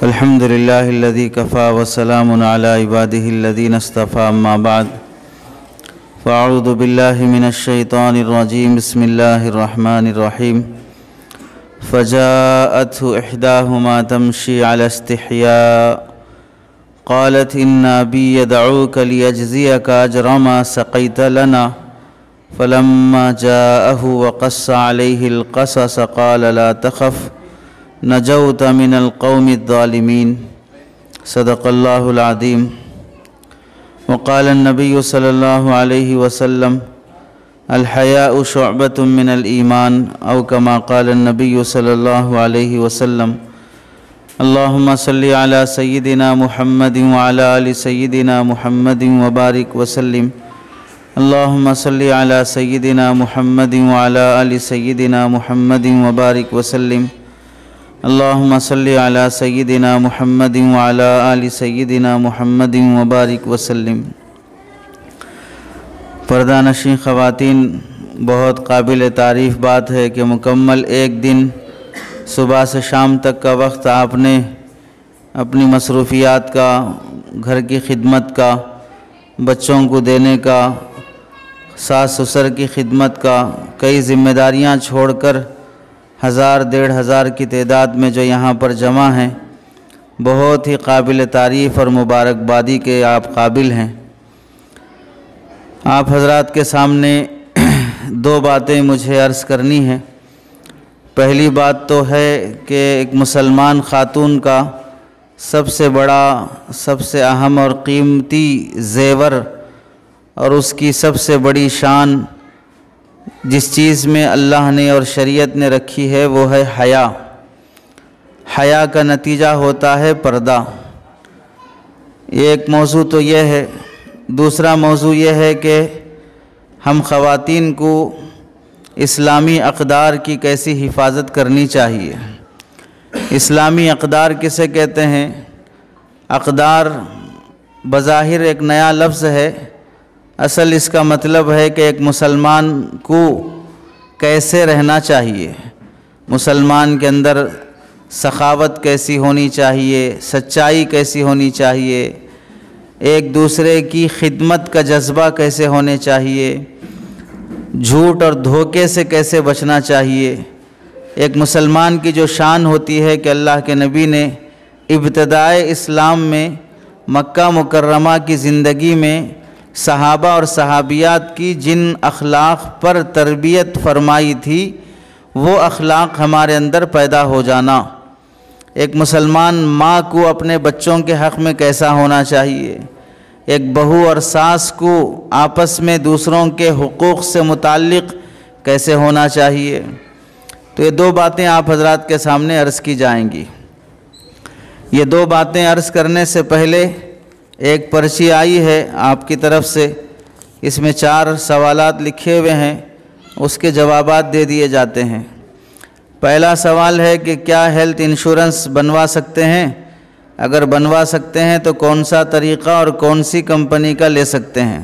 الحمد لله الذي كفى وسلام على عباده الذين اصطفى أما بعد فأعوذ بالله من الشيطان الرجيم بسم الله الرحمن الرحيم فجاءته إحداهما تمشي على استحياء قالت إن أبي يدعوك ليجزيك أجر ما سقيت لنا فلما جاءه وقص عليه القصص قال لا تخف نجوت من القوم الظالمين صدق الله العظيم وقال النبي صلى الله عليه وسلم الحياء شعبة من الإيمان أو كما قال النبي صلى الله عليه وسلم اللهم صل على سيدنا محمد وعلى آل سيدنا محمد وبارك وسلم اللهم صل على سيدنا محمد وعلى آل سيدنا محمد وبارك وسلم اللهم صل على سيدنا محمد وعلى آل سيدنا محمد وبارك وسلم۔ پردہ نشین خواتین، بہت قابل تعریف بات ہے کہ مکمل ایک دن صبح سے شام تک کا وقت آپ نے اپنی مصروفیات کا، گھر کی خدمت کا، بچوں کو دینے کا، ساس سسر کی خدمت کا، کئی ذمہ داریاں چھوڑ کر 1000-1500 کی تعداد میں جو یہاں پر جمع ہیں، بہت ہی قابل تعریف اور مبارکبادی کے آپ قابل ہیں۔ آپ حضرات کے سامنے دو باتیں مجھے عرض کرنی ہیں۔ پہلی بات تو ہے کہ ایک مسلمان خاتون کا سب سے بڑا، سب سے اہم اور قیمتی زیور اور اس کی سب سے بڑی شان جس چیز میں اللہ نے اور شریعت نے رکھی ہے وہ ہے حیا۔ حیا کا نتیجہ ہوتا ہے پردہ۔ ایک موضوع تو یہ ہے۔ دوسرا موضوع یہ ہے کہ ہم خواتین کو اسلامی اقدار کی کیسی حفاظت کرنی چاہیے۔ اسلامی اقدار کسے کہتے ہیں؟ اقدار بظاہر ایک نیا لفظ ہے، اصل اس کا مطلب ہے کہ ایک مسلمان کو کیسے رہنا چاہیے، مسلمان کے اندر سخاوت کیسی ہونی چاہیے، سچائی کیسی ہونی چاہیے، ایک دوسرے کی خدمت کا جذبہ کیسے ہونے چاہیے، جھوٹ اور دھوکے سے کیسے بچنا چاہیے۔ ایک مسلمان کی جو شان ہوتی ہے کہ اللہ کے نبی نے ابتدائے اسلام میں مکہ مکرمہ کی زندگی میں صحابہ اور صحابیات کی جن اخلاق پر تربیت فرمائی تھی وہ اخلاق ہمارے اندر پیدا ہو جانا۔ ایک مسلمان ماں کو اپنے بچوں کے حق میں کیسا ہونا چاہیے، ایک بہو اور ساس کو آپس میں دوسروں کے حقوق سے متعلق کیسے ہونا چاہیے، تو یہ دو باتیں آپ حضرات کے سامنے عرض کی جائیں گی۔ یہ دو باتیں عرض کرنے سے پہلے ایک پرچی آئی ہے آپ کی طرف سے، اس میں 4 سوالات لکھے ہوئے ہیں، اس کے جوابات دے دیے جاتے ہیں۔ پہلا سوال ہے کہ کیا ہیلتھ انشورنس بنوا سکتے ہیں؟ اگر بنوا سکتے ہیں تو کون سا طریقہ اور کون سی کمپنی کا لے سکتے ہیں؟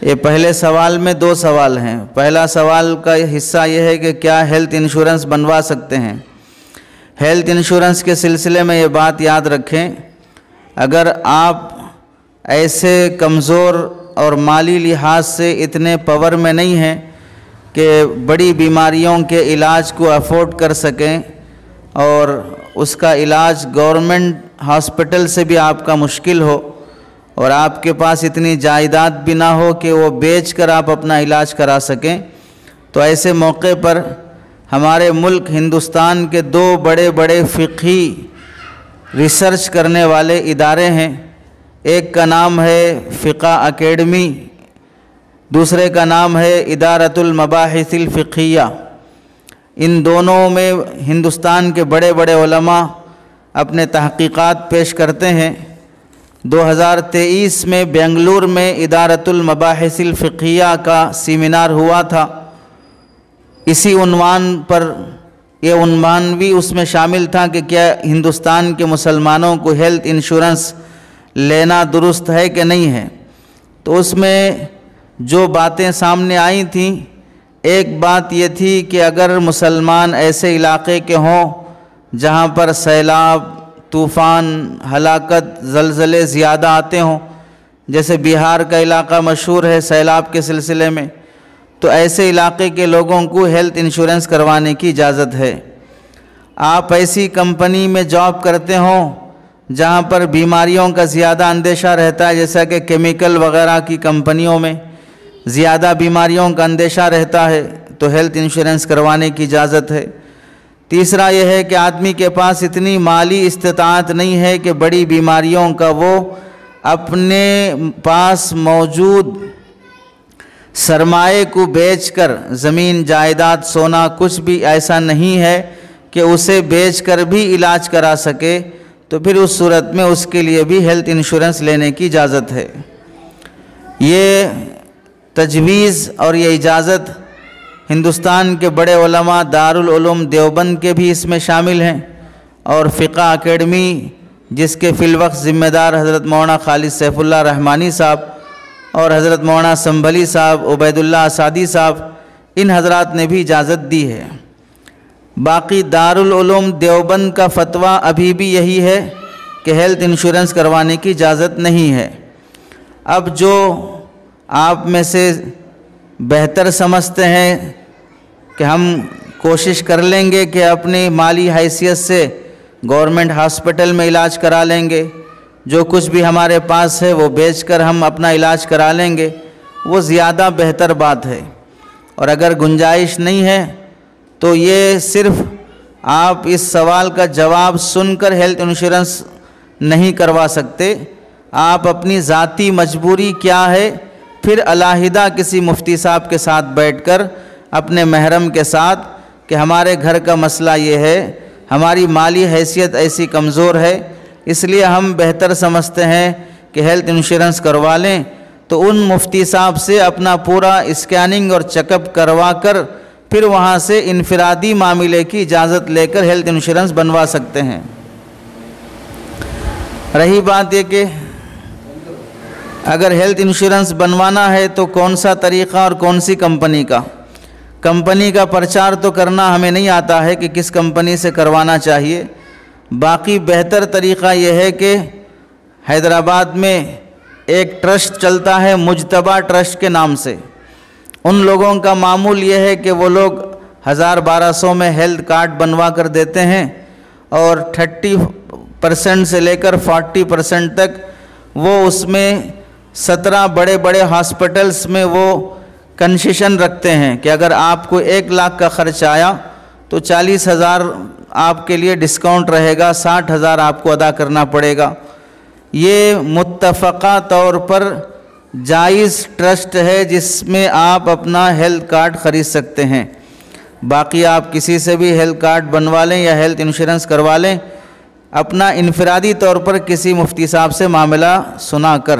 یہ پہلے سوال میں 2 سوال ہیں۔ پہلا سوال کا حصہ یہ ہے کہ کیا ہیلتھ انشورنس بنوا سکتے ہیں۔ ہیلتھ انشورنس کے سلسلے میں یہ بات یاد رکھیں، اگر آپ ایسے کمزور اور مالی لحاظ سے اتنے پاور میں نہیں ہیں کہ بڑی بیماریوں کے علاج کو افورڈ کر سکیں اور اس کا علاج گورنمنٹ ہاسپٹل سے بھی آپ کا مشکل ہو اور آپ کے پاس اتنی جائیداد بھی نہ ہو کہ وہ بیچ کر آپ اپنا علاج کرا سکیں، تو ایسے موقع پر ہمارے ملک ہندوستان کے 2 بڑے بڑے فقہی ریسرچ کرنے والے ادارے ہیں۔ ایک کا نام ہے فقہ اکیڈمی، دوسرے کا نام ہے ادارۃ المباحث الفقہیہ۔ ان دونوں میں ہندوستان کے بڑے بڑے علماء اپنے تحقیقات پیش کرتے ہیں۔ 2023 میں بنگلور میں ادارۃ المباحث الفقہیہ کا سیمینار ہوا تھا۔ اسی عنوان پر یہ عنوان بھی اس میں شامل تھا کہ کیا ہندوستان کے مسلمانوں کو ہیلتھ انشورنس لینا درست ہے کہ نہیں ہے۔ تو اس میں جو باتیں سامنے آئی تھیں، ایک بات یہ تھی کہ اگر مسلمان ایسے علاقے کے ہوں جہاں پر سیلاب، طوفان، ہلاکت، زلزلے زیادہ آتے ہوں، جیسے بہار کا علاقہ مشہور ہے سیلاب کے سلسلے میں، تو ایسے علاقے کے لوگوں کو ہیلتھ انشورنس کروانے کی اجازت ہے۔ آپ ایسی کمپنی میں جاب کرتے ہوں جہاں پر بیماریوں کا زیادہ اندیشہ رہتا ہے، جیسا کہ کیمیکل وغیرہ کی کمپنیوں میں زیادہ بیماریوں کا اندیشہ رہتا ہے، تو ہیلتھ انشورنس کروانے کی اجازت ہے۔ تیسرا یہ ہے کہ آدمی کے پاس اتنی مالی استطاعت نہیں ہے کہ بڑی بیماریوں کا وہ اپنے پاس موجود سرمائے کو بیچ کر، زمین جائیداد سونا کچھ بھی ایسا نہیں ہے کہ اسے بیچ کر بھی علاج کرا سکے، تو پھر اس صورت میں اس کے لیے بھی ہیلتھ انشورنس لینے کی اجازت ہے۔ یہ تجویز اور یہ اجازت ہندوستان کے بڑے علماء دارالعلوم دیوبند کے بھی اس میں شامل ہیں، اور فقہ اکیڈمی جس کے فی الوقت ذمہ دار حضرت مولانا خالد سیف اللہ رحمانی صاحب اور حضرت مولانا سنبھلی صاحب، عبید اللہ اسادی صاحب، ان حضرات نے بھی اجازت دی ہے۔ باقی دارالعلوم دیوبند کا فتویٰ ابھی بھی یہی ہے کہ ہیلتھ انشورنس کروانے کی اجازت نہیں ہے۔ اب جو آپ میں سے بہتر سمجھتے ہیں کہ ہم کوشش کر لیں گے کہ اپنی مالی حیثیت سے گورنمنٹ ہاسپٹل میں علاج کرا لیں گے، جو کچھ بھی ہمارے پاس ہے وہ بیچ کر ہم اپنا علاج کرا لیں گے، وہ زیادہ بہتر بات ہے۔ اور اگر گنجائش نہیں ہے تو یہ صرف آپ اس سوال کا جواب سن کر ہیلتھ انشورنس نہیں کروا سکتے، آپ اپنی ذاتی مجبوری کیا ہے پھر علیحدہ کسی مفتی صاحب کے ساتھ بیٹھ کر اپنے محرم کے ساتھ کہ ہمارے گھر کا مسئلہ یہ ہے، ہماری مالی حیثیت ایسی کمزور ہے، اس لیے ہم بہتر سمجھتے ہیں کہ ہیلتھ انشورنس کروا لیں، تو ان مفتی صاحب سے اپنا پورا اسکیننگ اور چیک اپ کروا کر پھر وہاں سے انفرادی معاملے کی اجازت لے کر ہیلتھ انشورنس بنوا سکتے ہیں۔ رہی بات یہ کہ اگر ہیلتھ انشورنس بنوانا ہے تو کون سا طریقہ اور کون سی کمپنی کا؟ کمپنی کا پرچار تو کرنا ہمیں نہیں آتا ہے کہ کس کمپنی سے کروانا چاہیے، باقی بہتر طریقہ یہ ہے کہ حیدرآباد میں ایک ٹرسٹ چلتا ہے مجتبہ ٹرسٹ کے نام سے، ان لوگوں کا معمول یہ ہے کہ وہ لوگ 1200 میں ہیلتھ کارڈ بنوا کر دیتے ہیں، اور 30% سے لے کر 40% تک وہ اس میں 17 بڑے بڑے ہاسپٹلز میں وہ کنسیشن رکھتے ہیں کہ اگر آپ کو 1 لاکھ کا خرچ آیا تو 40,000 آپ کے لیے ڈسکاؤنٹ رہے گا، 60,000 آپ کو ادا کرنا پڑے گا۔ یہ متفقہ طور پر جائز ٹرسٹ ہے جس میں آپ اپنا ہیلتھ کارڈ خرید سکتے ہیں، باقی آپ کسی سے بھی ہیلتھ کارڈ بنوا لیں یا ہیلتھ انشورنس کروا لیں اپنا انفرادی طور پر کسی مفتی صاحب سے معاملہ سنا کر۔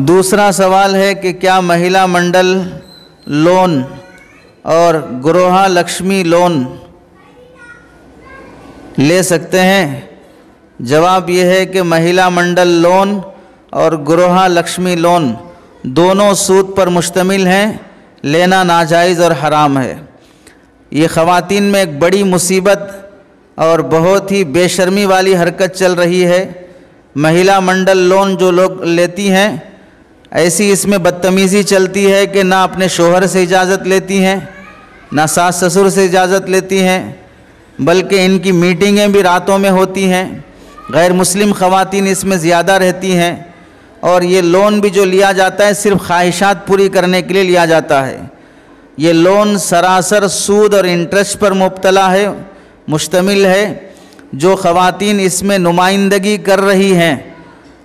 دوسرا سوال ہے کہ کیا مہیلا منڈل لون اور گروہا لکشمی لون لے سکتے ہیں؟ جواب یہ ہے کہ مہیلا منڈل لون اور گروہا لکشمی لون دونوں سود پر مشتمل ہیں، لینا ناجائز اور حرام ہے۔ یہ خواتین میں ایک بڑی مصیبت اور بہت ہی بے شرمی والی حرکت چل رہی ہے۔ مہیلا منڈل لون جو لوگ لیتی ہیں، ایسی اس میں بدتمیزی چلتی ہے کہ نہ اپنے شوہر سے اجازت لیتی ہیں، نہ ساس سسر سے اجازت لیتی ہیں، بلکہ ان کی میٹنگیں بھی راتوں میں ہوتی ہیں، غیر مسلم خواتین اس میں زیادہ رہتی ہیں، اور یہ لون بھی جو لیا جاتا ہے صرف خواہشات پوری کرنے کے لیے لیا جاتا ہے۔ یہ لون سراسر سود اور انٹرسٹ پر مبتلا ہے، مشتمل ہے۔ جو خواتین اس میں نمائندگی کر رہی ہیں،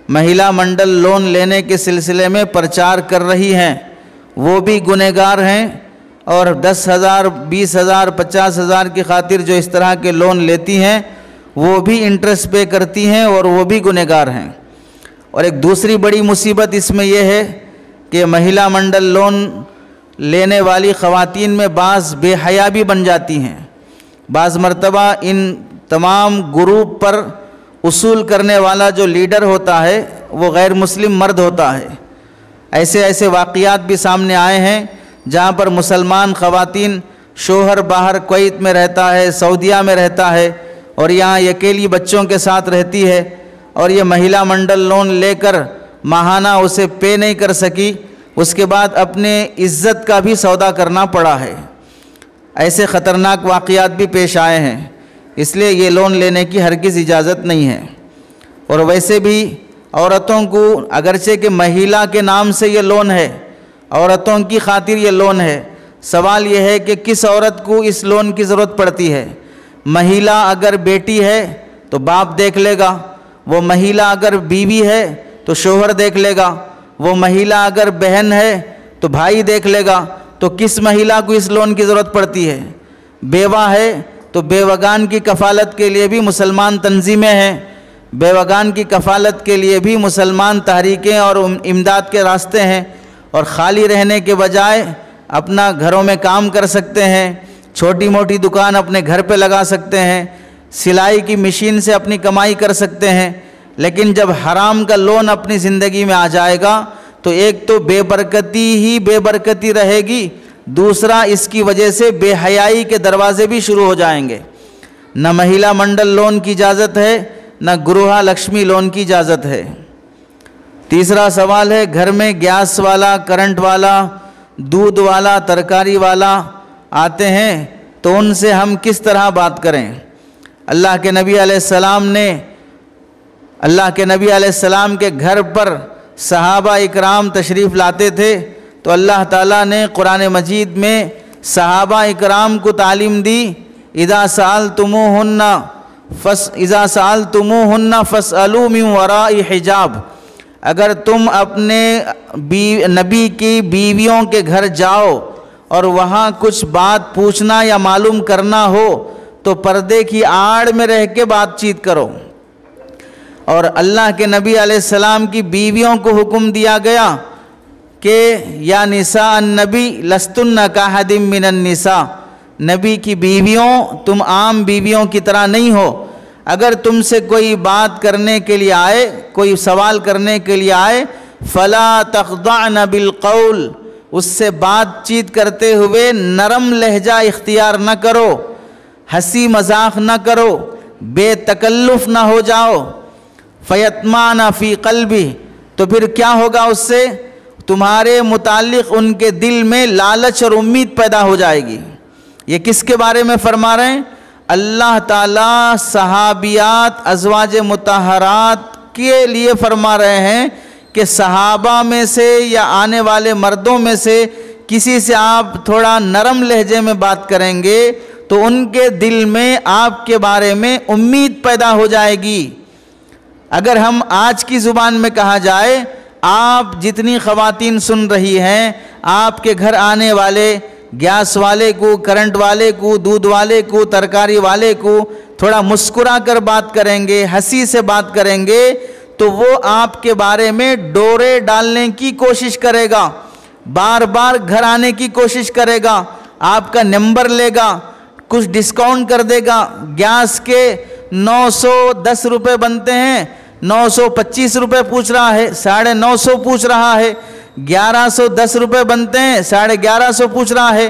مہیلا منڈل لون لینے کے سلسلے میں پرچار کر رہی ہیں، وہ بھی گنہگار ہیں، اور 10,000 20,000 50,000 کی خاطر جو اس طرح کے لون لیتی ہیں وہ بھی انٹرسٹ پے کرتی ہیں اور وہ بھی گنہگار ہیں۔ اور ایک دوسری بڑی مصیبت اس میں یہ ہے کہ مہیلا منڈل لون لینے والی خواتین میں بعض بے حیا بھی بن جاتی ہیں، بعض مرتبہ ان تمام گروپ پر اصول کرنے والا جو لیڈر ہوتا ہے وہ غیر مسلم مرد ہوتا ہے۔ ایسے واقعات بھی سامنے آئے ہیں جہاں پر مسلمان خواتین، شوہر باہر کویت میں رہتا ہے، سعودیہ میں رہتا ہے، اور یہاں یہ اکیلی بچوں کے ساتھ رہتی ہے اور یہ مہیلا منڈل لون لے کر ماہانہ اسے پے نہیں کر سکی، اس کے بعد اپنے عزت کا بھی سودا کرنا پڑا ہے۔ ایسے خطرناک واقعات بھی پیش آئے ہیں، اس لیے یہ لون لینے کی ہرگز اجازت نہیں ہے۔ اور ویسے بھی عورتوں کو اگرچہ کہ مہیلا کے نام سے یہ لون ہے، عورتوں کی خاطر یہ لون ہے، سوال یہ ہے کہ کس عورت کو اس لون کی ضرورت پڑتی ہے؟ مہیلا اگر بیٹی ہے تو باپ دیکھ لے گا، وہ مہیلا اگر بیوی ہے تو شوہر دیکھ لے گا، وہ مہیلا اگر بہن ہے تو بھائی دیکھ لے گا، تو کس مہیلا کو اس لون کی ضرورت پڑتی ہے؟ بیوہ ہے تو بیوگان کی کفالت کے لیے بھی مسلمان تنظیمیں ہیں، بیوگان کی کفالت کے لیے بھی مسلمان تحریکیں اور امداد کے راستے ہیں، اور خالی رہنے کے بجائے اپنا گھروں میں کام کر سکتے ہیں، چھوٹی موٹی دکان اپنے گھر پہ لگا سکتے ہیں، سلائی کی مشین سے اپنی کمائی کر سکتے ہیں۔ لیکن جب حرام کا لون اپنی زندگی میں آ جائے گا تو ایک تو بے برکتی ہی بے برکتی رہے گی، دوسرا اس کی وجہ سے بے حیائی کے دروازے بھی شروع ہو جائیں گے۔ نہ مہیلا منڈل لون کی اجازت ہے، نہ گروہ لکشمی لون کی اجازت ہے۔ تیسرا سوال ہے، گھر میں گیس والا، کرنٹ والا، دودھ والا، ترکاری والا آتے ہیں تو ان سے ہم کس طرح بات کریں؟ اللہ کے نبی علیہ السلام کے گھر پر صحابہ اکرام تشریف لاتے تھے تو اللہ تعالیٰ نے قرآن مجید میں صحابہ اکرام کو تعلیم دی، اذا سألتموہن فاسألوا من وراء حجاب، اگر تم اپنے نبی کی بیویوں کے گھر جاؤ اور وہاں کچھ بات پوچھنا یا معلوم کرنا ہو تو پردے کی آڑ میں رہ کے بات چیت کرو۔ اور اللہ کے نبی علیہ السلام کی بیویوں کو حکم دیا گیا کہ یا نساء النبی لستن کاحد من النساء، نبی کی بیویوں تم عام بیویوں کی طرح نہیں ہو، اگر تم سے کوئی بات کرنے کے لیے آئے، کوئی سوال کرنے کے لیے آئے، فلا تخضعن بالقول، اس سے بات چیت کرتے ہوئے نرم لہجہ اختیار نہ کرو، ہنسی مذاق نہ کرو، بے تکلف نہ ہو جاؤ، فیطمعن فی قلبی، تو پھر کیا ہوگا اس سے؟ تمہارے متعلق ان کے دل میں لالچ اور امید پیدا ہو جائے گی۔ یہ کس کے بارے میں فرما رہے ہیں؟ اللہ تعالیٰ صحابیات ازواج مطہرات کے لیے فرما رہے ہیں کہ صحابہ میں سے یا آنے والے مردوں میں سے کسی سے آپ تھوڑا نرم لہجے میں بات کریں گے تو ان کے دل میں آپ کے بارے میں امید پیدا ہو جائے گی۔ اگر ہم آج کی زبان میں کہا جائے، آپ جتنی خواتین سن رہی ہیں، آپ کے گھر آنے والے گیس والے کو، کرنٹ والے کو، دودھ والے کو، ترکاری والے کو تھوڑا مسکرا کر بات کریں گے، ہنسی سے بات کریں گے تو وہ آپ کے بارے میں ڈورے ڈالنے کی کوشش کرے گا، بار بار گھر آنے کی کوشش کرے گا، آپ کا نمبر لے گا، کچھ ڈسکاؤنٹ کر دے گا۔ گیس کے 910 روپے بنتے ہیں، 925 روپے پوچھ رہا ہے، 950 پوچھ رہا ہے، 1110 روپے بنتے ہیں، 1150 پوچھ رہا ہے۔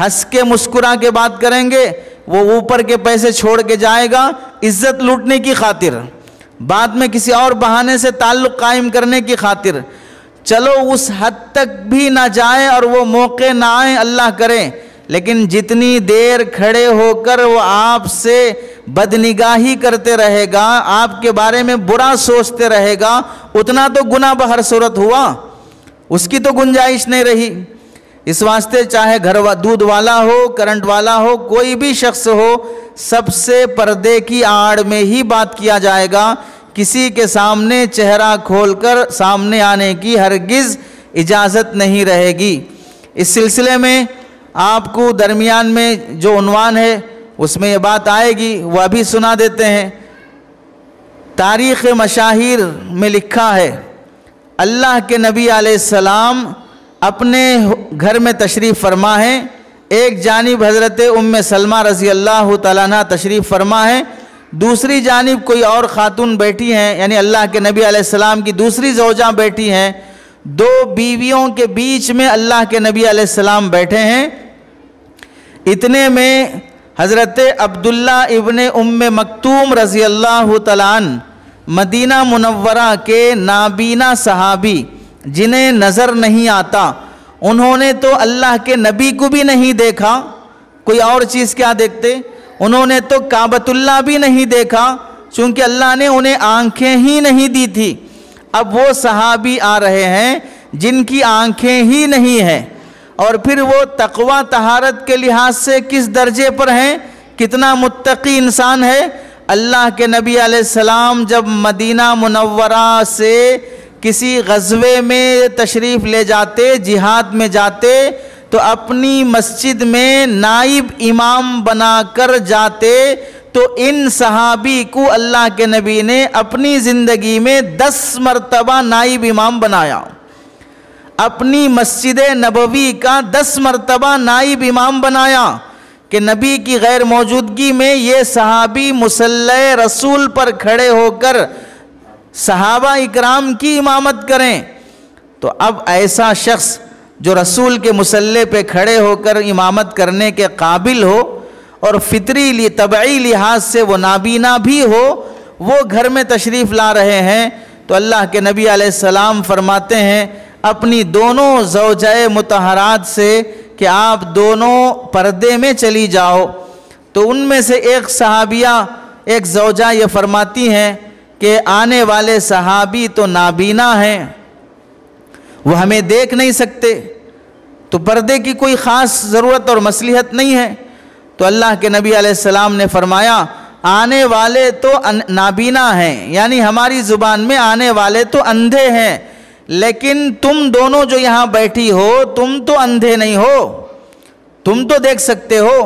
ہنس کے مسکرا کے بات کریں گے، وہ اوپر کے پیسے چھوڑ کے جائے گا عزت لوٹنے کی خاطر، بعد میں کسی اور بہانے سے تعلق قائم کرنے کی خاطر۔ چلو اس حد تک بھی نہ جائیں اور وہ موقع نہ آئیں، اللہ کرے، لیکن جتنی دیر کھڑے ہو کر وہ آپ سے بدنگاہی کرتے رہے گا، آپ کے بارے میں برا سوچتے رہے گا، اتنا تو گناہ بہر صورت ہوا، اس کی تو گنجائش نہیں رہی۔ اس واسطے چاہے دودھ والا ہو، کرنٹ والا ہو، کوئی بھی شخص ہو، سب سے پردے کی آڑ میں ہی بات کیا جائے گا، کسی کے سامنے چہرہ کھول کر سامنے آنے کی ہرگز اجازت نہیں رہے گی۔ اس سلسلے میں آپ کو درمیان میں جو عنوان ہے اس میں یہ بات آئے گی، وہ ابھی سنا دیتے ہیں۔ تاریخ مشاہیر میں لکھا ہے، اللہ کے نبی علیہ السلام اپنے گھر میں تشریف فرما ہیں، ایک جانب حضرت ام سلمہ رضی اللہ تعالیٰ عنہ تشریف فرما ہے، دوسری جانب کوئی اور خاتون بیٹھی ہیں، یعنی اللہ کے نبی علیہ السلام کی دوسری زوجہ بیٹھی ہیں، دو بیویوں کے بیچ میں اللہ کے نبی علیہ السلام بیٹھے ہیں۔ اتنے میں حضرت عبداللہ ابن ام مکتوم رضی اللہ تعالیٰ عنہ مدینہ منورہ کے نابینا صحابی جنہیں نظر نہیں آتا، انہوں نے تو اللہ کے نبی کو بھی نہیں دیکھا، کوئی اور چیز کیا دیکھتے؟ انہوں نے تو کعبۃ اللہ بھی نہیں دیکھا، چونکہ اللہ نے انہیں آنکھیں ہی نہیں دی تھی۔ اب وہ صحابی آ رہے ہیں جن کی آنکھیں ہی نہیں ہیں، اور پھر وہ تقوی طہارت کے لحاظ سے کس درجے پر ہیں، کتنا متقی انسان ہے۔ اللہ کے نبی علیہ السلام جب مدینہ منورہ سے کسی غزوے میں تشریف لے جاتے، جہاد میں جاتے، تو اپنی مسجد میں نائب امام بنا کر جاتے، تو ان صحابی کو اللہ کے نبی نے اپنی زندگی میں 10 مرتبہ نائب امام بنایا، اپنی مسجد نبوی کا 10 مرتبہ نائب امام بنایا کہ نبی کی غیر موجودگی میں یہ صحابی مصلی رسول پر کھڑے ہو کر صحابہ اکرام کی امامت کریں۔ تو اب ایسا شخص جو رسول کے مصلی پہ کھڑے ہو کر امامت کرنے کے قابل ہو اور فطری طبعی لحاظ سے وہ نابینا بھی ہو، وہ گھر میں تشریف لا رہے ہیں، تو اللہ کے نبی علیہ السلام فرماتے ہیں اپنی دونوں زوجہ مطہرات سے کہ آپ دونوں پردے میں چلی جاؤ۔ تو ان میں سے ایک صحابیہ، ایک زوجہ یہ فرماتی ہیں کہ آنے والے صحابی تو نابینا ہیں، وہ ہمیں دیکھ نہیں سکتے، تو پردے کی کوئی خاص ضرورت اور مصلحت نہیں ہے۔ تو اللہ کے نبی علیہ السلام نے فرمایا آنے والے تو نابینا ہیں، یعنی ہماری زبان میں آنے والے تو اندھے ہیں، لیکن تم دونوں جو یہاں بیٹھی ہو تم تو اندھے نہیں ہو، تم تو دیکھ سکتے ہو۔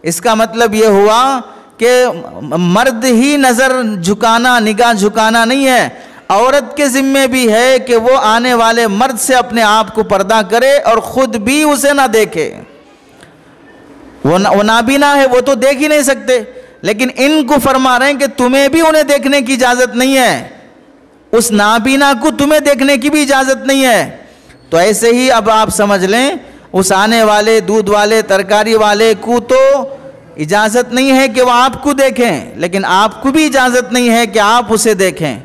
اس کا مطلب یہ ہوا کہ مرد ہی نظر جھکانا، نگاہ جھکانا نہیں ہے، عورت کے ذمے بھی ہے کہ وہ آنے والے مرد سے اپنے آپ کو پردہ کرے اور خود بھی اسے نہ دیکھے۔ وہ نابینا ہے، وہ تو دیکھ ہی نہیں سکتے، لیکن ان کو فرما رہے ہیں کہ تمہیں بھی انہیں دیکھنے کی اجازت نہیں ہے، اس نابینا کو تمہیں دیکھنے کی بھی اجازت نہیں ہے۔ تو ایسے ہی اب آپ سمجھ لیں اس آنے والے دودھ والے ترکاری والے کو تو اجازت نہیں ہے کہ وہ آپ کو دیکھیں، لیکن آپ کو بھی اجازت نہیں ہے کہ آپ اسے دیکھیں۔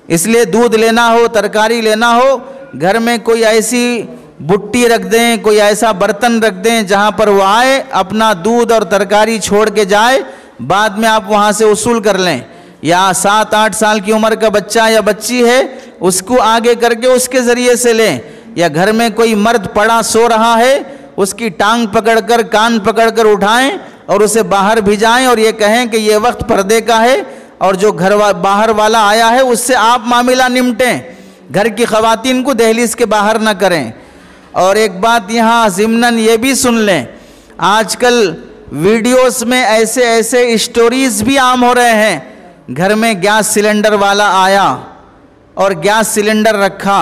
اس لیے دودھ لینا ہو، ترکاری لینا ہو، گھر میں کوئی ایسی بٹی رکھ دیں، کوئی ایسا برتن رکھ دیں جہاں پر وہ آئے اپنا دودھ اور ترکاری چھوڑ کے جائے، بعد میں آپ وہاں سے وصول کر لیں۔ یا 7-8 سال کی عمر کا بچہ یا بچی ہے، اس کو آگے کر کے اس کے ذریعے سے لیں۔ یا گھر میں کوئی مرد پڑا سو رہا ہے، اس کی ٹانگ پکڑ کر، کان پکڑ کر اٹھائیں اور اسے باہر بھیجائیں اور یہ کہیں کہ یہ وقت پردے کا ہے، اور جو باہر والا آیا ہے اس سے آپ معاملہ نمٹیں، گھر کی خواتین کو دہلیز کے باہر نہ کریں۔ اور ایک بات یہاں ضمناً یہ بھی سن لیں، آج کل ویڈیوز میں ایسے اسٹوریز بھی عام ہو رہے ہیں، گھر میں گیس سلنڈر والا آیا اور گیس سلنڈر رکھا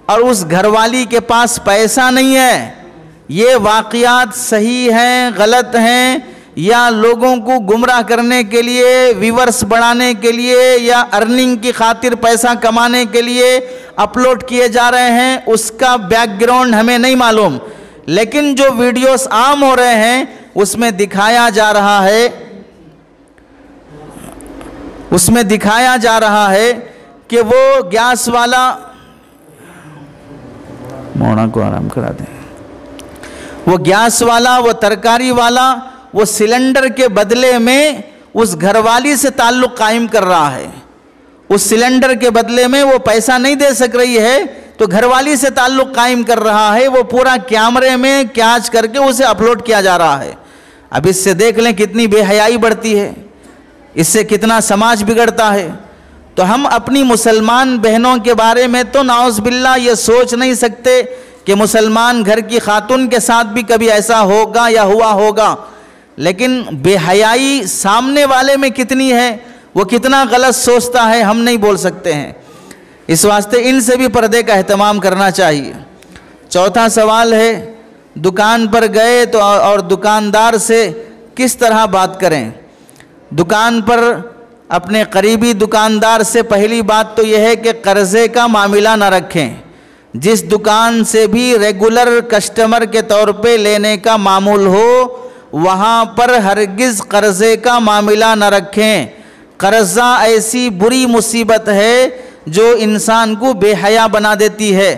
اور اس گھر والی کے پاس پیسہ نہیں ہے۔ یہ واقعات صحیح ہیں، غلط ہیں، یا لوگوں کو گمراہ کرنے کے لیے، ویورز بڑھانے کے لیے، یا ارننگ کی خاطر پیسہ کمانے کے لیے اپلوڈ کیے جا رہے ہیں، اس کا بیک گراؤنڈ ہمیں نہیں معلوم، لیکن جو ویڈیوز عام ہو رہے ہیں اس میں دکھایا جا رہا ہے کہ وہ گیس والا، مونا کو آرام کرا دیں، وہ گیس والا، وہ ترکاری والا، وہ سلنڈر کے بدلے میں اس گھر والی سے تعلق قائم کر رہا ہے، اس سلنڈر کے بدلے میں وہ پیسہ نہیں دے سک رہی ہے تو گھر والی سے تعلق قائم کر رہا ہے، وہ پورا کیمرے میں کیچ کر کے اسے اپلوڈ کیا جا رہا ہے۔ اب اس سے دیکھ لیں کتنی بے حیائی بڑھتی ہے، اس سے کتنا سماج بگڑتا ہے۔ تو ہم اپنی مسلمان بہنوں کے بارے میں تو نعوذ باللہ یہ سوچ نہیں سکتے کہ مسلمان گھر کی خاتون کے ساتھ بھی کبھی ایسا ہوگا یا ہوا ہوگا، لیکن بے حیائی سامنے والے میں کتنی ہے، وہ کتنا غلط سوچتا ہے، ہم نہیں بول سکتے ہیں۔ اس واسطے ان سے بھی پردے کا اہتمام کرنا چاہیے۔ چوتھا سوال ہے دکان پر گئے تو اور دکاندار سے کس طرح بات کریں؟ دکان پر اپنے قریبی دکاندار سے پہلی بات تو یہ ہے کہ قرضے کا معاملہ نہ رکھیں۔ جس دکان سے بھی ریگولر کسٹمر کے طور پہ لینے کا معمول ہو، وہاں پر ہرگز قرضے کا معاملہ نہ رکھیں۔ قرضہ ایسی بری مصیبت ہے جو انسان کو بے حیا بنا دیتی ہے۔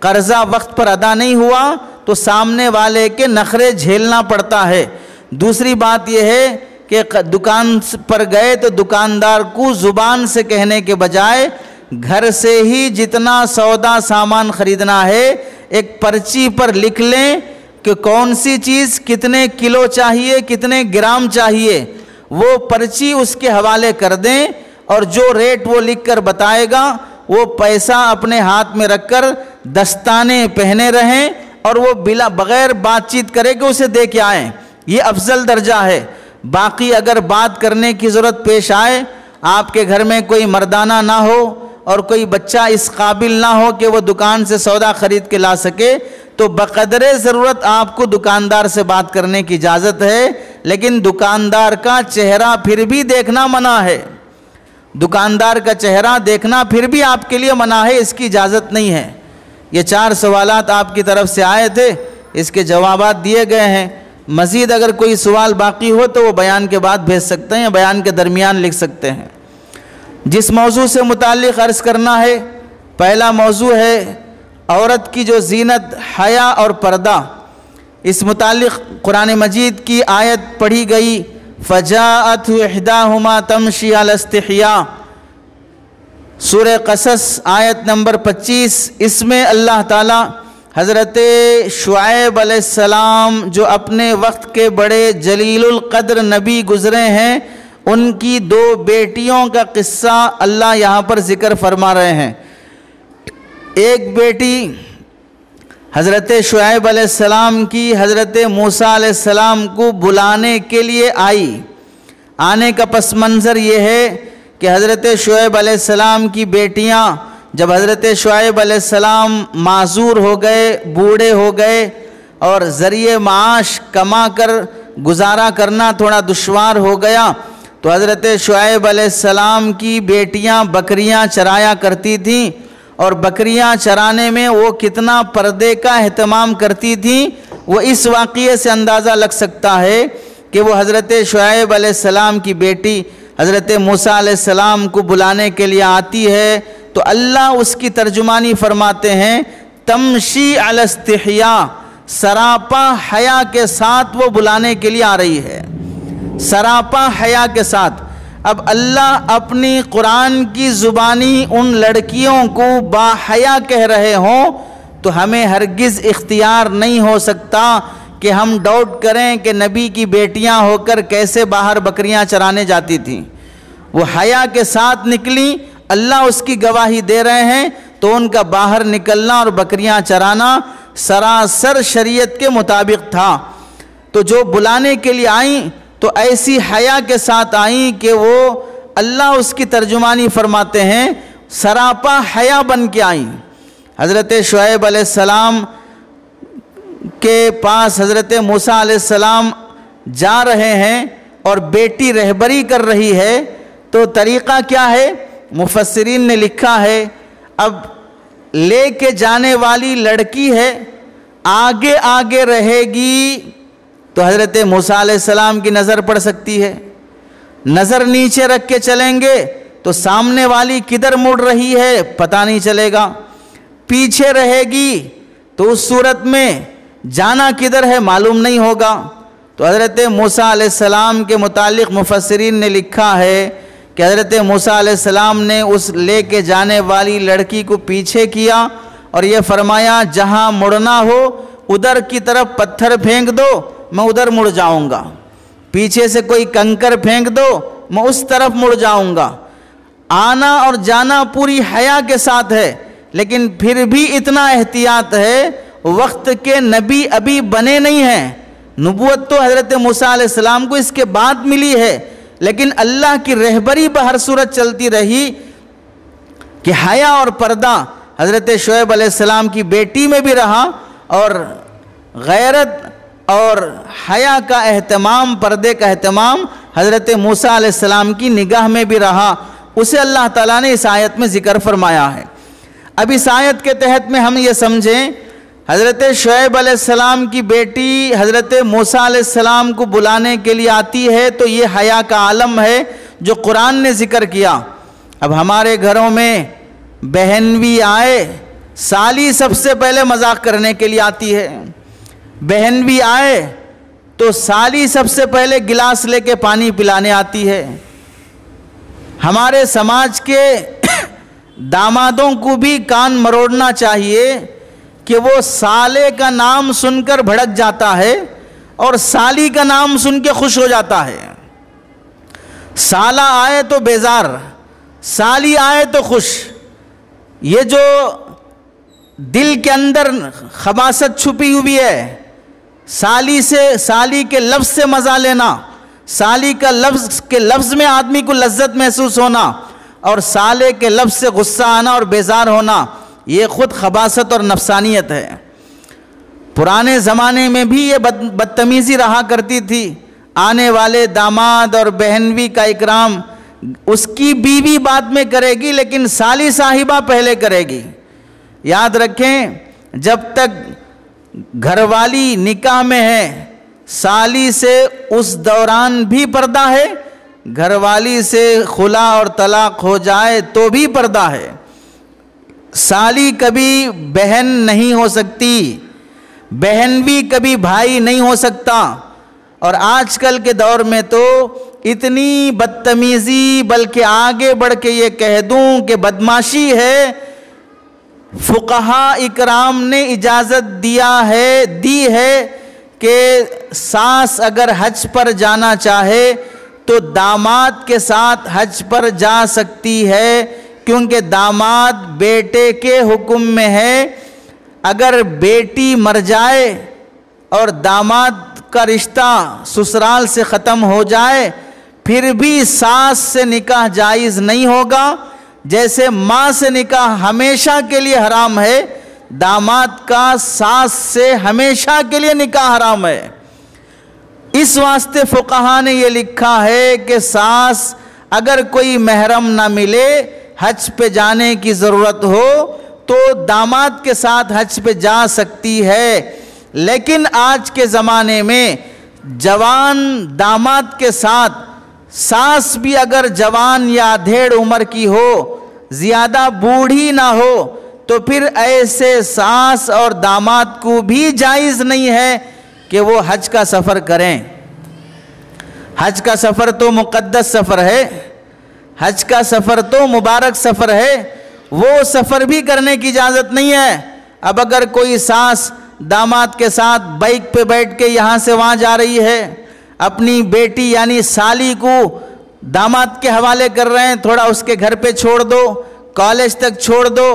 قرضہ وقت پر ادا نہیں ہوا تو سامنے والے کے نخرے جھیلنا پڑتا ہے۔ دوسری بات یہ ہے کہ دکان پر گئے تو دکاندار کو زبان سے کہنے کے بجائے گھر سے ہی جتنا سودا سامان خریدنا ہے ایک پرچی پر لکھ لیں کہ کون سی چیز کتنے کلو چاہیے، کتنے گرام چاہیے، وہ پرچی اس کے حوالے کر دیں اور جو ریٹ وہ لکھ کر بتائے گا وہ پیسہ اپنے ہاتھ میں رکھ کر دستانے پہنے رہیں اور وہ بغیر بات چیت کرے کہ اسے دے کے آئیں۔ یہ افضل درجہ ہے۔ باقی اگر بات کرنے کی ضرورت پیش آئے، آپ کے گھر میں کوئی مردانہ نہ ہو اور کوئی بچہ اس قابل نہ ہو کہ وہ دکان سے سودا خرید کے لا سکے، تو بقدر ضرورت آپ کو دکاندار سے بات کرنے کی اجازت ہے، لیکن دکاندار کا چہرہ پھر بھی دیکھنا منع ہے۔ دکاندار کا چہرہ دیکھنا پھر بھی آپ کے لیے منع ہے، اس کی اجازت نہیں ہے۔ یہ 4 سوالات آپ کی طرف سے آئے تھے، اس کے جوابات دیے گئے ہیں۔ مزید اگر کوئی سوال باقی ہو تو وہ بیان کے بعد بھیج سکتے ہیں یا بیان کے درمیان لکھ سکتے ہیں۔ جس موضوع سے متعلق عرض کرنا ہے، پہلا موضوع ہے عورت کی جو زینت، حیا اور پردہ۔ اس متعلق قرآن مجید کی آیت پڑھی گئی، فَجَاءَتْهُ إِحْدَاهُمَا تَمْشِي عَلَى اسْتِحْيَاءٍ، سورہ قصص آیت نمبر 25۔ اس میں اللہ تعالیٰ حضرت شعیب علیہ السلام جو اپنے وقت کے بڑے جلیل القدر نبی گزرے ہیں، ان کی 2 بیٹیوں کا قصہ اللہ یہاں پر ذکر فرما رہے ہیں۔ ایک بیٹی حضرت شعیب علیہ السلام کی حضرت موسیٰ علیہ السلام کو بلانے کے لیے آئی۔ آنے کا پس منظر یہ ہے کہ حضرت شعیب علیہ السلام کی بیٹیاں جب حضرت شعیب علیہ السلام معذور ہو گئے، بوڑھے ہو گئے اور ذریعہ معاش کما کر گزارا کرنا تھوڑا دشوار ہو گیا، تو حضرت شعیب علیہ السلام کی بیٹیاں بکریاں چرایا کرتی تھیں، اور بکریاں چرانے میں وہ کتنا پردے کا اہتمام کرتی تھیں وہ اس واقعے سے اندازہ لگ سکتا ہے کہ وہ حضرت شعیب علیہ السلام کی بیٹی حضرت موسیٰ علیہ السلام کو بلانے کے لیے آتی ہے تو اللہ اس کی ترجمانی فرماتے ہیں تمشی علی استحیاء، سراپا حیا کے ساتھ وہ بلانے کے لیے آ رہی ہے، سراپا حیا کے ساتھ۔ اب اللہ اپنی قرآن کی زبانی ان لڑکیوں کو با حیا کہہ رہے ہوں تو ہمیں ہرگز اختیار نہیں ہو سکتا کہ ہم ڈاؤٹ کریں کہ نبی کی بیٹیاں ہو کر کیسے باہر بکریاں چرانے جاتی تھیں۔ وہ حیا کے ساتھ نکلی، اللہ اس کی گواہی دے رہے ہیں، تو ان کا باہر نکلنا اور بکریاں چرانا سراسر شریعت کے مطابق تھا۔ تو جو بلانے کے لیے آئیں تو ایسی حیا کے ساتھ آئیں کہ وہ اللہ اس کی ترجمانی فرماتے ہیں سراپا حیا بن کے آئیں۔ حضرت شعیب علیہ السلام کے پاس حضرت موسیٰ علیہ السلام جا رہے ہیں اور بیٹی رہبری کر رہی ہے، تو طریقہ کیا ہے؟ مفسرین نے لکھا ہے اب لے کے جانے والی لڑکی ہے، آگے آگے رہے گی تو حضرت موسیٰ علیہ السلام کی نظر پڑ سکتی ہے، نظر نیچے رکھ کے چلیں گے تو سامنے والی کدھر مڑ رہی ہے پتہ نہیں چلے گا، پیچھے رہے گی تو اس صورت میں جانا کدھر ہے معلوم نہیں ہوگا۔ تو حضرت موسیٰ علیہ السلام کے متعلق مفسرین نے لکھا ہے کہ حضرت موسیٰ علیہ السلام نے اس لے کے جانے والی لڑکی کو پیچھے کیا اور یہ فرمایا جہاں مڑنا ہو ادھر کی طرف پتھر پھینک دو، میں ادھر مڑ جاؤں گا، پیچھے سے کوئی کنکر پھینک دو میں اس طرف مڑ جاؤں گا۔ آنا اور جانا پوری حیا کے ساتھ ہے، لیکن پھر بھی اتنا احتیاط ہے، وقت کے نبی ابھی بنے نہیں ہیں، نبوت تو حضرت موسیٰ علیہ السلام کو اس کے بعد ملی ہے، لیکن اللہ کی رہبری بہر صورت چلتی رہی کہ حیا اور پردہ حضرت شعیب علیہ السلام کی بیٹی میں بھی رہا، اور غیرت اور حیا کا اہتمام، پردے کا اہتمام حضرت موسیٰ علیہ السلام کی نگاہ میں بھی رہا، اسے اللہ تعالیٰ نے اس آیت میں ذکر فرمایا ہے۔ اب اس آیت کے تحت میں ہم یہ سمجھیں حضرت شعیب علیہ السلام کی بیٹی حضرت موسیٰ علیہ السلام کو بلانے کے لیے آتی ہے تو یہ حیا کا عالم ہے جو قرآن نے ذکر کیا۔ اب ہمارے گھروں میں بہن بھی آئے، سالی سب سے پہلے مذاق کرنے کے لیے آتی ہے، بہن بھی آئے تو سالی سب سے پہلے گلاس لے کے پانی پلانے آتی ہے۔ ہمارے سماج کے دامادوں کو بھی کان مروڑنا چاہیے کہ وہ سالے کا نام سن کر بھڑک جاتا ہے اور سالی کا نام سن کے خوش ہو جاتا ہے۔ سالہ آئے تو بیزار، سالی آئے تو خوش۔ یہ جو دل کے اندر خباثت چھپی ہوئی ہے، سالی کے لفظ سے مزہ لینا، سالی کا لفظ میں آدمی کو لذت محسوس ہونا اور سالے کے لفظ سے غصہ آنا اور بیزار ہونا، یہ خود خباثت اور نفسانیت ہے۔ پرانے زمانے میں بھی یہ بدتمیزی رہا کرتی تھی۔ آنے والے داماد اور بہنوی کا اکرام اس کی بیوی بعد میں کرے گی، لیکن سالی صاحبہ پہلے کرے گی۔ یاد رکھیں، جب تک گھر والی نکاح میں ہے، سالی سے اس دوران بھی پردہ ہے، گھر والی سے خلا اور طلاق ہو جائے تو بھی پردہ ہے۔ سالی کبھی بہن نہیں ہو سکتی، بہن بھی کبھی بھائی نہیں ہو سکتا۔ اور آج کل کے دور میں تو اتنی بدتمیزی، بلکہ آگے بڑھ کے یہ کہہ دوں کہ بدماشی ہے۔ فقہاء اکرام نے اجازت دی ہے کہ ساس اگر حج پر جانا چاہے تو داماد کے ساتھ حج پر جا سکتی ہے، کیونکہ داماد بیٹے کے حکم میں ہے۔ اگر بیٹی مر جائے اور داماد کا رشتہ سسرال سے ختم ہو جائے پھر بھی ساس سے نکاح جائز نہیں ہوگا۔ جیسے ماں سے نکاح ہمیشہ کے لیے حرام ہے، داماد کا ساس سے ہمیشہ کے لیے نکاح حرام ہے۔ اس واسطے فقہاء نے یہ لکھا ہے کہ ساس اگر کوئی محرم نہ ملے، حج پہ جانے کی ضرورت ہو تو داماد کے ساتھ حج پہ جا سکتی ہے۔ لیکن آج کے زمانے میں جوان داماد کے ساتھ ساس بھی اگر جوان یا ادھیڑ عمر کی ہو، زیادہ بوڑھی نہ ہو، تو پھر ایسے ساس اور داماد کو بھی جائز نہیں ہے کہ وہ حج کا سفر کریں۔ حج کا سفر تو مقدس سفر ہے، حج کا سفر تو مبارک سفر ہے، وہ سفر بھی کرنے کی اجازت نہیں ہے۔ اب اگر کوئی ساس داماد کے ساتھ بائک پہ بیٹھ کے یہاں سے وہاں جا رہی ہے، اپنی بیٹی یعنی سالی کو داماد کے حوالے کر رہے ہیں، تھوڑا اس کے گھر پہ چھوڑ دو، کالج تک چھوڑ دو،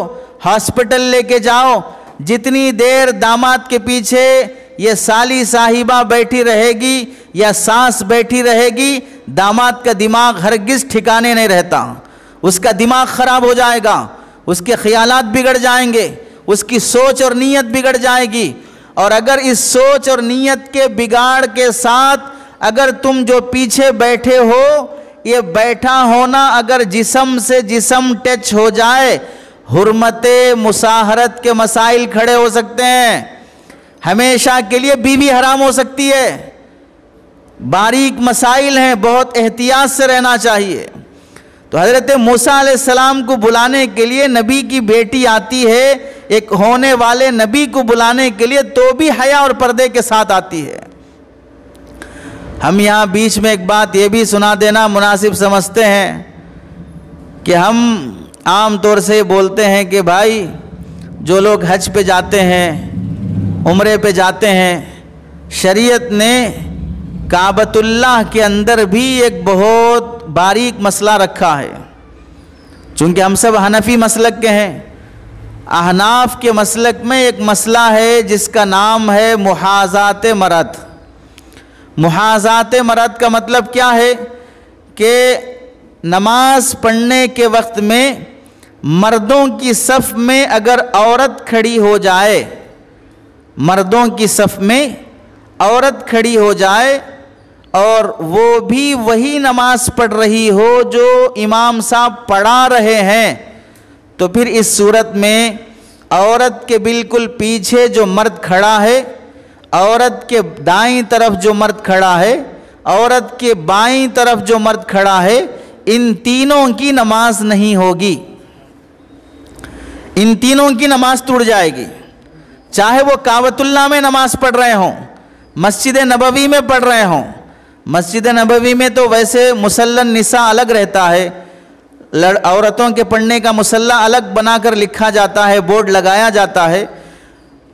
ہاسپٹل لے کے جاؤ، جتنی دیر داماد کے پیچھے یہ سالی صاحبہ بیٹھی رہے گی یا ساس بیٹھی رہے گی، داماد کا دماغ ہرگز ٹھکانے نہیں رہتا، اس کا دماغ خراب ہو جائے گا، اس کے خیالات بگڑ جائیں گے، اس کی سوچ اور نیت بگڑ جائے گی۔ اور اگر اس سوچ اور نیت کے بگاڑ کے ساتھ اگر تم جو پیچھے بیٹھے ہو، یہ بیٹھا ہونا اگر جسم سے جسم ٹچ ہو جائے، حرمت مساہرت کے مسائل کھڑے ہو سکتے ہیں، ہمیشہ کے لیے بیوی حرام ہو سکتی ہے۔ باریک مسائل ہیں، بہت احتیاط سے رہنا چاہیے۔ تو حضرت موسیٰ علیہ السلام کو بلانے کے لیے نبی کی بیٹی آتی ہے، ایک ہونے والے نبی کو بلانے کے لیے تو بھی حیا اور پردے کے ساتھ آتی ہے۔ ہم یہاں بیچ میں ایک بات یہ بھی سنا دینا مناسب سمجھتے ہیں کہ ہم عام طور سے بولتے ہیں کہ بھائی جو لوگ حج پہ جاتے ہیں، عمرے پہ جاتے ہیں، شریعت نے کعبۃ اللہ کے اندر بھی ایک بہت باریک مسئلہ رکھا ہے۔ چونکہ ہم سب حنفی مسلک کے ہیں، احناف کے مسلک میں ایک مسئلہ ہے جس کا نام ہے محاذات مرد۔ محاذات مرد کا مطلب کیا ہے کہ نماز پڑھنے کے وقت میں مردوں کی صف میں اگر عورت کھڑی ہو جائے، مردوں کی صف میں عورت کھڑی ہو جائے اور وہ بھی وہی نماز پڑھ رہی ہو جو امام صاحب پڑھا رہے ہیں، تو پھر اس صورت میں عورت کے بالکل پیچھے جو مرد کھڑا ہے، عورت کے دائیں طرف جو مرد کھڑا ہے، عورت کے بائیں طرف جو مرد کھڑا ہے، ان تینوں کی نماز نہیں ہوگی، ان تینوں کی نماز ٹوٹ جائے گی، چاہے وہ کعبۃ اللہ میں نماز پڑھ رہے ہوں، مسجد نبوی میں پڑھ رہے ہوں۔ مسجد نبوی میں تو ویسے مصلی النساء الگ رہتا ہے، عورتوں کے پڑھنے کا مصلی الگ بنا کر لکھا جاتا ہے، بورڈ لگایا جاتا ہے۔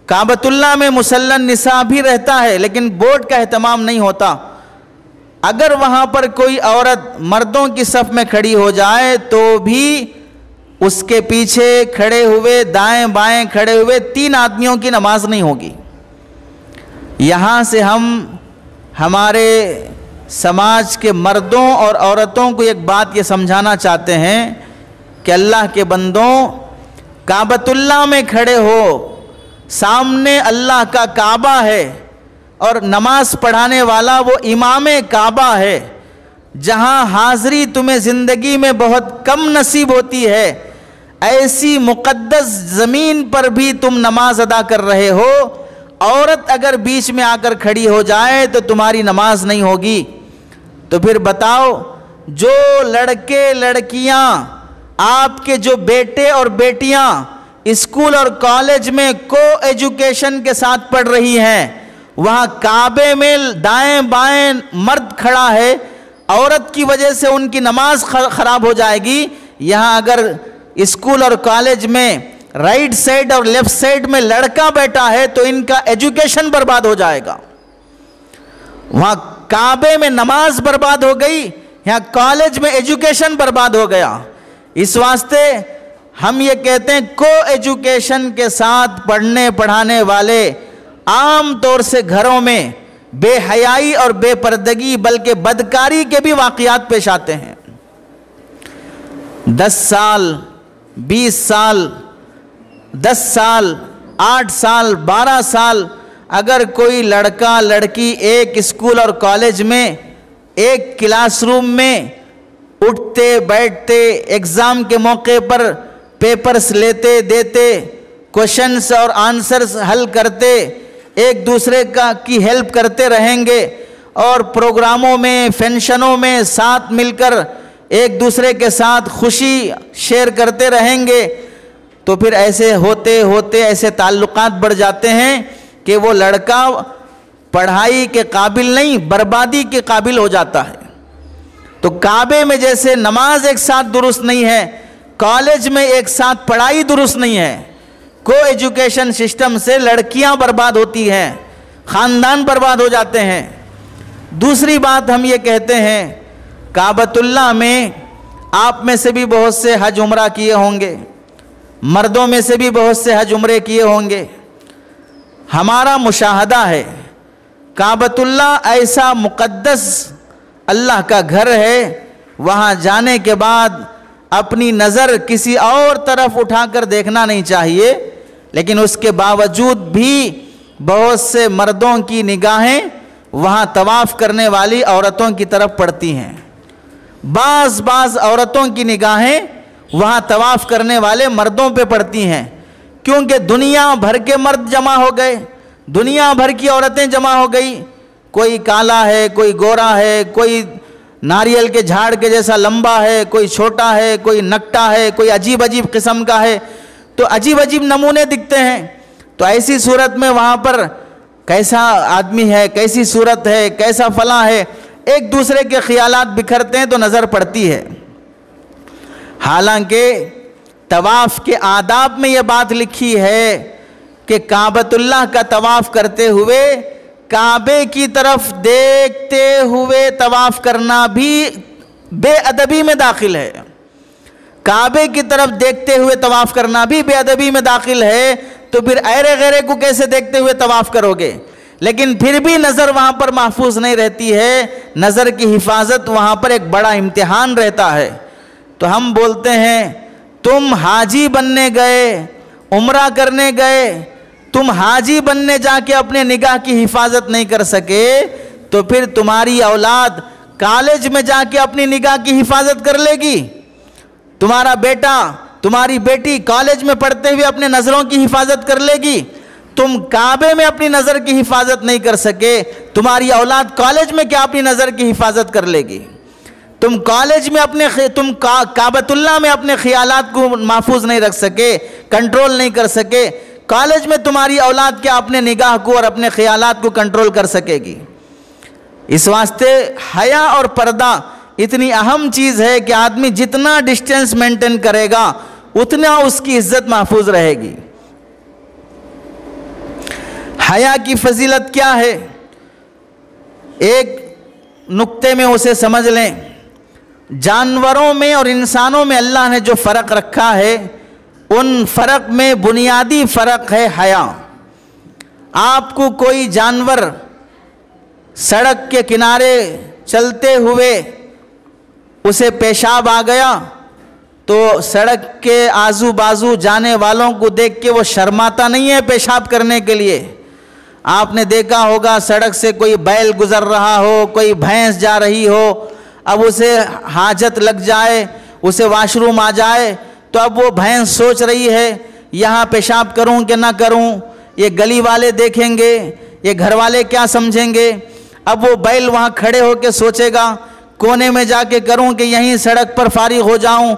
کعبۃ اللہ میں مصلی النساء بھی رہتا ہے لیکن بورڈ کا اہتمام نہیں ہوتا۔ اگر وہاں پر کوئی عورت مردوں کی صف میں کھڑی ہو جائے تو بھی اس کے پیچھے کھڑے ہوئے، دائیں بائیں کھڑے ہوئے 3 آدمیوں کی نماز نہیں ہوگی۔ یہاں سے ہم ہمارے سماج کے مردوں اور عورتوں کو ایک بات یہ سمجھانا چاہتے ہیں کہ اللہ کے بندوں، کعبۃ اللہ میں کھڑے ہو، سامنے اللہ کا کعبہ ہے اور نماز پڑھانے والا وہ امام کعبہ ہے، جہاں حاضری تمہیں زندگی میں بہت کم نصیب ہوتی ہے، ایسی مقدس زمین پر بھی تم نماز ادا کر رہے ہو، عورت اگر بیچ میں آ کر کھڑی ہو جائے تو تمہاری نماز نہیں ہوگی۔ تو پھر بتاؤ، جو لڑکے لڑکیاں، آپ کے جو بیٹے اور بیٹیاں اسکول اور کالج میں کو ایجوکیشن کے ساتھ پڑھ رہی ہیں، وہاں کعبے میں دائیں بائیں مرد کھڑا ہے، عورت کی وجہ سے ان کی نماز خراب ہو جائے گی۔ یہاں اگر اسکول اور کالج میں رائٹ سائڈ اور لیفٹ سائڈ میں لڑکا بیٹھا ہے تو ان کا ایجوکیشن برباد ہو جائے گا۔ وہاں کعبے میں نماز برباد ہو گئی، یہاں کالج میں ایجوکیشن برباد ہو گیا۔ اس واسطے ہم یہ کہتے ہیں کو ایجوکیشن کے ساتھ پڑھنے پڑھانے والے عام طور سے گھروں میں بے حیائی اور بے پردگی بلکہ بدکاری کے بھی واقعات پیش آتے ہیں۔ 10 سال 20 سال 10 سال 8 سال 12 سال اگر کوئی لڑکا لڑکی ایک اسکول اور کالج میں ایک کلاس روم میں اٹھتے بیٹھتے ایگزام کے موقع پر پیپرز لیتے دیتے کوشچنز اور آنسرز حل کرتے ایک دوسرے کی ہیلپ کرتے رہیں گے اور پروگراموں میں فنکشنوں میں ساتھ مل کر ایک دوسرے کے ساتھ خوشی شیئر کرتے رہیں گے، تو پھر ایسے ہوتے ہوتے ایسے تعلقات بڑھ جاتے ہیں کہ وہ لڑکا پڑھائی کے قابل نہیں بربادی کے قابل ہو جاتا ہے۔ تو کعبے میں جیسے نماز ایک ساتھ درست نہیں ہے، کالج میں ایک ساتھ پڑھائی درست نہیں ہے، کو ایجوکیشن سسٹم سے لڑکیاں برباد ہوتی ہیں، خاندان برباد ہو جاتے ہیں۔ دوسری بات ہم یہ کہتے ہیں، کعبۃ اللہ میں آپ میں سے بھی بہت سے حج عمرہ کیے ہوں گے، مردوں میں سے بھی بہت سے حج عمرے کیے ہوں گے۔ ہمارا مشاہدہ ہے کعبۃ اللہ ایسا مقدس اللہ کا گھر ہے، وہاں جانے کے بعد اپنی نظر کسی اور طرف اٹھا کر دیکھنا نہیں چاہیے، لیکن اس کے باوجود بھی بہت سے مردوں کی نگاہیں وہاں طواف کرنے والی عورتوں کی طرف پڑتی ہیں، بعض عورتوں کی نگاہیں وہاں طواف کرنے والے مردوں پہ پڑتی ہیں، کیونکہ دنیا بھر کے مرد جمع ہو گئے، دنیا بھر کی عورتیں جمع ہو گئی، کوئی کالا ہے، کوئی گورا ہے، کوئی ناریل کے جھاڑ کے جیسا لمبا ہے، کوئی چھوٹا ہے، کوئی نکٹا ہے، کوئی عجیب عجیب قسم کا ہے، تو عجیب عجیب نمونے دکھتے ہیں۔ تو ایسی صورت میں وہاں پر کیسا آدمی ہے، کیسی صورت ہے، کیسا فلاں ہے، ایک دوسرے کے خیالات بکھرتے ہیں تو نظر پڑتی ہے۔ حالانکہ طواف کے آداب میں یہ بات لکھی ہے کہ کعبۃ اللہ کا طواف کرتے ہوئے کعبے کی طرف دیکھتے ہوئے طواف کرنا بھی بے ادبی میں داخل ہے، کعبے کی طرف دیکھتے ہوئے طواف کرنا بھی بے ادبی میں داخل ہے، تو پھر ایرے غیرے کو کیسے دیکھتے ہوئے طواف کرو گے؟ لیکن پھر بھی نظر وہاں پر محفوظ نہیں رہتی ہے، نظر کی حفاظت وہاں پر ایک بڑا امتحان رہتا ہے۔ تو ہم بولتے ہیں تم حاجی بننے گئے، عمرہ کرنے گئے، تم حاجی بننے جا کے اپنے نگاہ کی حفاظت نہیں کر سکے تو پھر تمہاری اولاد کالج میں جا کے اپنی نگاہ کی حفاظت کر لے گی، تمہارا بیٹا تمہاری بیٹی کالج میں پڑھتے ہوئے اپنے نظروں کی حفاظت کر لے گی، تم کعبے میں اپنی نظر کی حفاظت نہیں کر سکے، تمہاری اولاد کالج میں کیا اپنی نظر کی حفاظت کر لے گی؟ تم کالج میں تم کعبۃ اللہ میں اپنے خیالات کو محفوظ نہیں رکھ سکے، کنٹرول نہیں کر سکے، کالج میں تمہاری اولاد کیا اپنے نگاہ کو اور اپنے خیالات کو کنٹرول کر سکے گی؟ اس واسطے حیا اور پردہ اتنی اہم چیز ہے کہ آدمی جتنا ڈسٹینس مینٹین کرے گا اتنا اس کی عزت محفوظ رہے گی۔ حیا کی فضیلت کیا ہے؟ ایک نقطے میں اسے سمجھ لیں، جانوروں میں اور انسانوں میں اللہ نے جو فرق رکھا ہے ان فرق میں بنیادی فرق ہے حیا۔ آپ کو کوئی جانور سڑک کے کنارے چلتے ہوئے اسے پیشاب آ گیا تو سڑک کے آزو بازو جانے والوں کو دیکھ کے وہ شرماتا نہیں ہے پیشاب کرنے کے لیے۔ آپ نے دیکھا ہوگا سڑک سے کوئی بیل گزر رہا ہو، کوئی بھینس جا رہی ہو، اب اسے حاجت لگ جائے، اسے واش روم آ جائے تو اب وہ بھینس سوچ رہی ہے یہاں پیشاب کروں کہ نہ کروں، یہ گلی والے دیکھیں گے، یہ گھر والے کیا سمجھیں گے۔ اب وہ بیل وہاں کھڑے ہو کے سوچے گا کونے میں جا کے کروں کہ یہیں سڑک پر فارغ ہو جاؤں۔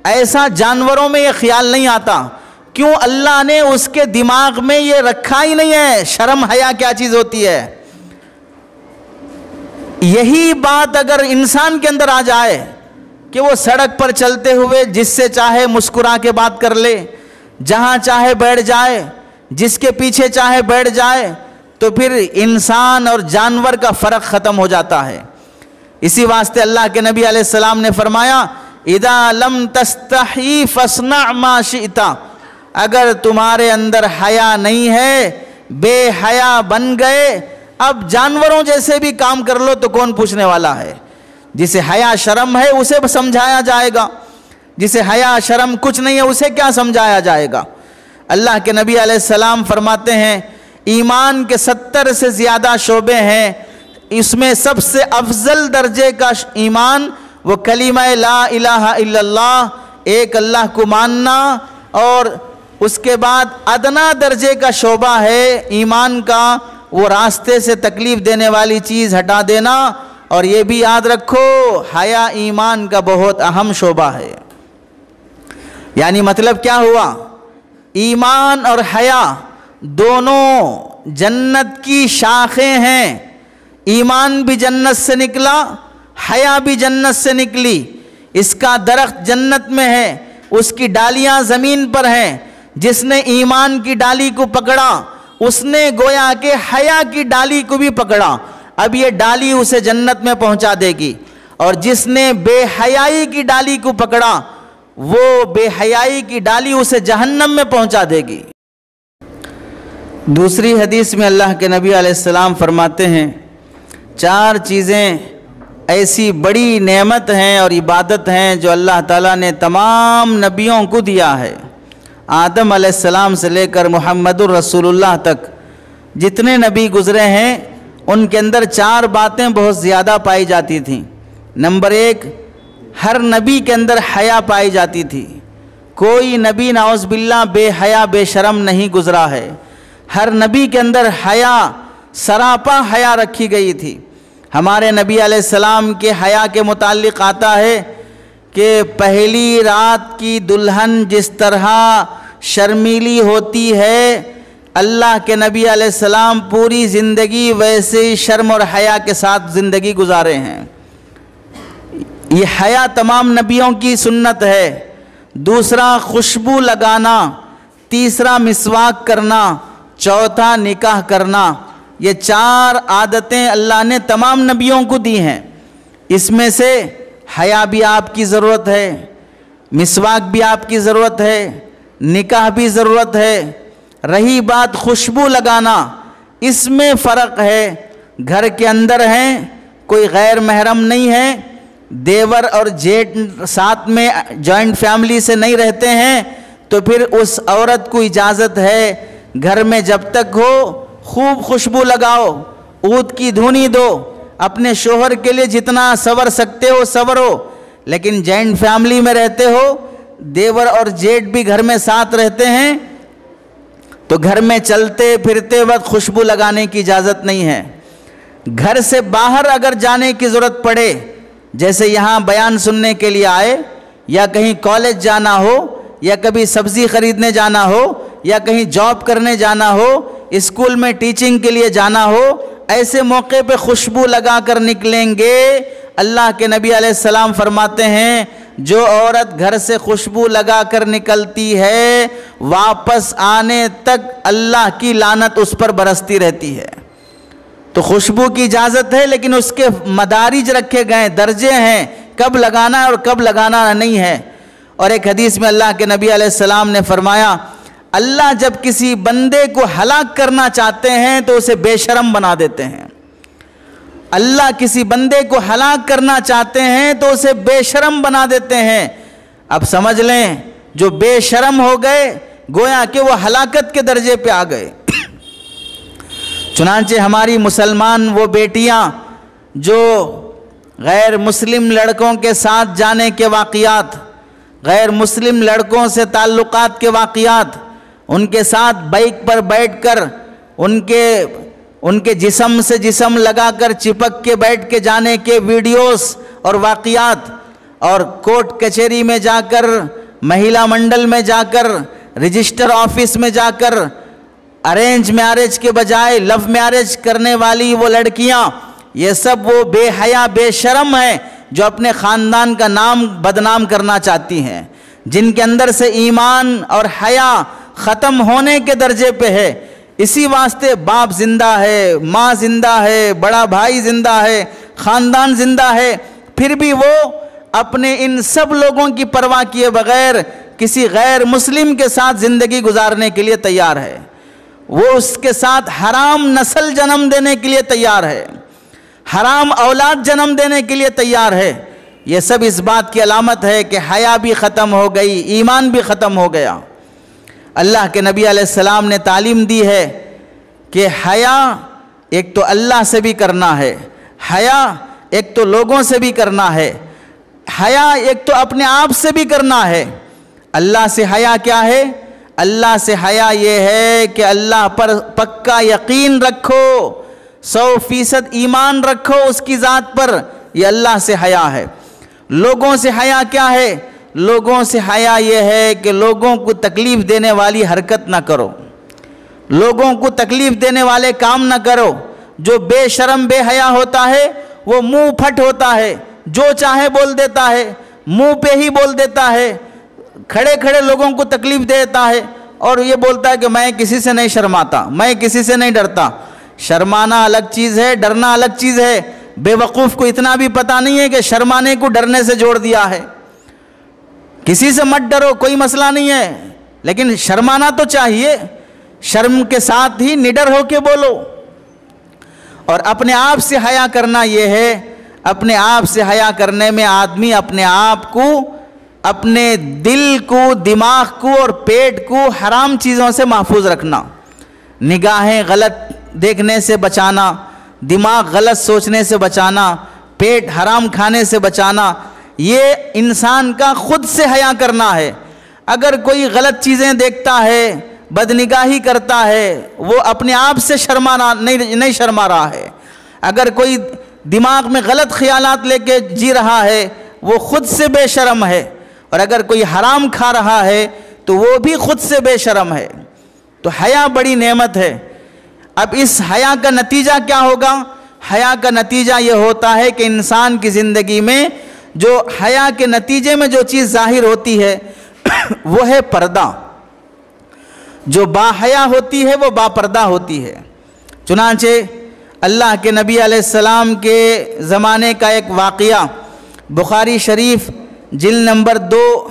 ایسا جانوروں میں یہ خیال نہیں آتا، کیوں؟ اللہ نے اس کے دماغ میں یہ رکھا ہی نہیں ہے شرم حیا کیا چیز ہوتی ہے۔ یہی بات اگر انسان کے اندر آ جائے کہ وہ سڑک پر چلتے ہوئے جس سے چاہے مسکرا کے بات کر لے، جہاں چاہے بیٹھ جائے، جس کے پیچھے چاہے بیٹھ جائے، تو پھر انسان اور جانور کا فرق ختم ہو جاتا ہے۔ اسی واسطے اللہ کے نبی علیہ السلام نے فرمایا اذا لم تستحی فاصنع ما شئت، اگر تمہارے اندر حیا نہیں ہے، بے حیا بن گئے، اب جانوروں جیسے بھی کام کر لو تو کون پوچھنے والا ہے؟ جسے حیا شرم ہے اسے سمجھایا جائے گا، جسے حیا شرم کچھ نہیں ہے اسے کیا سمجھایا جائے گا؟ اللہ کے نبی علیہ السلام فرماتے ہیں ایمان کے 70 سے زیادہ شعبے ہیں، اس میں سب سے افضل درجے کا ایمان وہ کلمہ لا الہ الا اللہ، ایک اللہ کو ماننا، اور اس کے بعد ادنا درجے کا شعبہ ہے ایمان کا وہ راستے سے تکلیف دینے والی چیز ہٹا دینا، اور یہ بھی یاد رکھو حیا ایمان کا بہت اہم شعبہ ہے۔ یعنی مطلب کیا ہوا؟ ایمان اور حیا دونوں جنت کی شاخیں ہیں، ایمان بھی جنت سے نکلا، حیا بھی جنت سے نکلی، اس کا درخت جنت میں ہے، اس کی ڈالیاں زمین پر ہیں، جس نے ایمان کی ڈالی کو پکڑا اس نے گویا کہ حیا کی ڈالی کو بھی پکڑا، اب یہ ڈالی اسے جنت میں پہنچا دے گی، اور جس نے بے حیائی کی ڈالی کو پکڑا وہ بے حیائی کی ڈالی اسے جہنم میں پہنچا دے گی۔ دوسری حدیث میں اللہ کے نبی علیہ السلام فرماتے ہیں 4 چیزیں ایسی بڑی نعمت ہیں اور عبادت ہیں جو اللہ تعالیٰ نے تمام نبیوں کو دیا ہے، آدم علیہ السلام سے لے کر محمد الرسول اللہ تک جتنے نبی گزرے ہیں ان کے اندر 4 باتیں بہت زیادہ پائی جاتی تھیں۔ نمبر 1، ہر نبی کے اندر حیا پائی جاتی تھی، کوئی نبی نعوذ باللہ بے حیا بے شرم نہیں گزرا ہے، ہر نبی کے اندر حیا سراپا حیا رکھی گئی تھی۔ ہمارے نبی علیہ السلام کے حیا کے متعلق آتا ہے کہ پہلی رات کی دلہن جس طرح شرمیلی ہوتی ہے، اللہ کے نبی علیہ السلام پوری زندگی ویسے شرم اور حیا کے ساتھ زندگی گزارے ہیں۔ یہ حیا تمام نبیوں کی سنت ہے۔ دوسرا خوشبو لگانا، تیسرا مسواک کرنا، چوتھا نکاح کرنا، یہ 4 عادتیں اللہ نے تمام نبیوں کو دی ہیں۔ اس میں سے حیا بھی آپ کی ضرورت ہے، مسواک بھی آپ کی ضرورت ہے، نکاح بھی ضرورت ہے۔ رہی بات خوشبو لگانا، اس میں فرق ہے، گھر کے اندر ہیں، کوئی غیر محرم نہیں ہے، دیور اور جیٹ ساتھ میں جوائنٹ فیملی سے نہیں رہتے ہیں، تو پھر اس عورت کو اجازت ہے گھر میں جب تک ہو خوب خوشبو لگاؤ، عود کی دھونی دو، اپنے شوہر کے لیے جتنا سنور سکتے ہو سنورو، لیکن جوائنٹ فیملی میں رہتے ہو دیور اور جیٹ بھی گھر میں ساتھ رہتے ہیں تو گھر میں چلتے پھرتے وقت خوشبو لگانے کی اجازت نہیں ہے۔ گھر سے باہر اگر جانے کی ضرورت پڑے، جیسے یہاں بیان سننے کے لیے آئے، یا کہیں کالج جانا ہو، یا کبھی سبزی خریدنے جانا ہو، یا کہیں جاب کرنے جانا ہو، اسکول میں ٹیچنگ کے لیے جانا ہو، ایسے موقع پہ خوشبو لگا کر نکلیں گے۔ اللہ کے نبی علیہ السلام فرماتے ہیں جو عورت گھر سے خوشبو لگا کر نکلتی ہے واپس آنے تک اللہ کی لعنت اس پر برستی رہتی ہے۔ تو خوشبو کی اجازت ہے، لیکن اس کے مدارج رکھے گئے، درجے ہیں، کب لگانا ہے اور کب لگانا نہیں ہے۔ اور ایک حدیث میں اللہ کے نبی علیہ السلام نے فرمایا اللہ جب کسی بندے کو ہلاک کرنا چاہتے ہیں تو اسے بے شرم بنا دیتے ہیں۔ اللہ کسی بندے کو ہلاک کرنا چاہتے ہیں تو اسے بے شرم بنا دیتے ہیں۔ اب سمجھ لیں جو بے شرم ہو گئے گویا کہ وہ ہلاکت کے درجے پہ آ گئے۔ چنانچہ ہماری مسلمان وہ بیٹیاں جو غیر مسلم لڑکوں کے ساتھ جانے کے واقعات، غیر مسلم لڑکوں سے تعلقات کے واقعات، ان کے ساتھ بائک پر بیٹھ کر ان کے جسم سے جسم لگا کر چپک کے بیٹھ کے جانے کے ویڈیوز اور واقعات، اور کورٹ کچہری میں جا کر، مہیلا منڈل میں جا کر، رجسٹر آفس میں جا کر ارینج میرج کے بجائے لو میرج کرنے والی وہ لڑکیاں، یہ سب وہ بے حیا بے شرم ہیں جو اپنے خاندان کا نام بدنام کرنا چاہتی ہیں، جن کے اندر سے ایمان اور حیا ختم ہونے کے درجے پہ ہے۔ اسی واسطے باپ زندہ ہے، ماں زندہ ہے، بڑا بھائی زندہ ہے، خاندان زندہ ہے، پھر بھی وہ اپنے ان سب لوگوں کی پرواہ کیے بغیر کسی غیر مسلم کے ساتھ زندگی گزارنے کے لیے تیار ہے۔ وہ اس کے ساتھ حرام نسل جنم دینے کے لیے تیار ہے، حرام اولاد جنم دینے کے لیے تیار ہے۔ یہ سب اس بات کی علامت ہے کہ حیا بھی ختم ہو گئی، ایمان بھی ختم ہو گیا۔ اللہ کے نبی علیہ السلام نے تعلیم دی ہے کہ حیا ایک تو اللہ سے بھی کرنا ہے، حیا ایک تو لوگوں سے بھی کرنا ہے، حیا ایک تو اپنے آپ سے بھی کرنا ہے۔ اللہ سے حیا کیا ہے؟ اللہ سے حیا یہ ہے کہ اللہ پر پکا یقین رکھو، 100% ایمان رکھو اس کی ذات پر، یہ اللہ سے حیا ہے۔ لوگوں سے حیا کیا ہے؟ لوگوں سے حیا یہ ہے کہ لوگوں کو تکلیف دینے والی حرکت نہ کرو، لوگوں کو تکلیف دینے والے کام نہ کرو۔ جو بے شرم بے حیا ہوتا ہے وہ منہ پھٹ ہوتا ہے، جو چاہے بول دیتا ہے، منہ پہ ہی بول دیتا ہے، کھڑے کھڑے لوگوں کو تکلیف دیتا ہے، اور یہ بولتا ہے کہ میں کسی سے نہیں شرماتا، میں کسی سے نہیں ڈرتا۔ شرمانا الگ چیز ہے، ڈرنا الگ چیز ہے۔ بے وقوف کو اتنا بھی پتہ نہیں ہے کہ شرمانے کو ڈرنے سے جوڑ دیا ہے۔ کسی سے مت ڈرو، کوئی مسئلہ نہیں ہے، لیکن شرمانا تو چاہیے، شرم کے ساتھ ہی نڈر ہو کے بولو۔ اور اپنے آپ سے حیا کرنا یہ ہے، اپنے آپ سے حیا کرنے میں آدمی اپنے آپ کو، اپنے دل کو، دماغ کو اور پیٹ کو حرام چیزوں سے محفوظ رکھنا، نگاہیں غلط دیکھنے سے بچانا، دماغ غلط سوچنے سے بچانا، پیٹ حرام کھانے سے بچانا، یہ انسان کا خود سے حیا کرنا ہے۔ اگر کوئی غلط چیزیں دیکھتا ہے، بدنگاہی کرتا ہے، وہ اپنے آپ سے نہیں شرما رہا ہے۔ اگر کوئی دماغ میں غلط خیالات لے کے جی رہا ہے وہ خود سے بے شرم ہے، اور اگر کوئی حرام کھا رہا ہے تو وہ بھی خود سے بے شرم ہے۔ تو حیا بڑی نعمت ہے۔ اب اس حیا کا نتیجہ کیا ہوگا؟ حیا کا نتیجہ یہ ہوتا ہے کہ انسان کی زندگی میں جو حیا کے نتیجے میں جو چیز ظاہر ہوتی ہے وہ ہے پردہ۔ جو با حیا ہوتی ہے وہ با پردہ ہوتی ہے۔ چنانچہ اللہ کے نبی علیہ السلام کے زمانے کا ایک واقعہ بخاری شریف جلد نمبر 2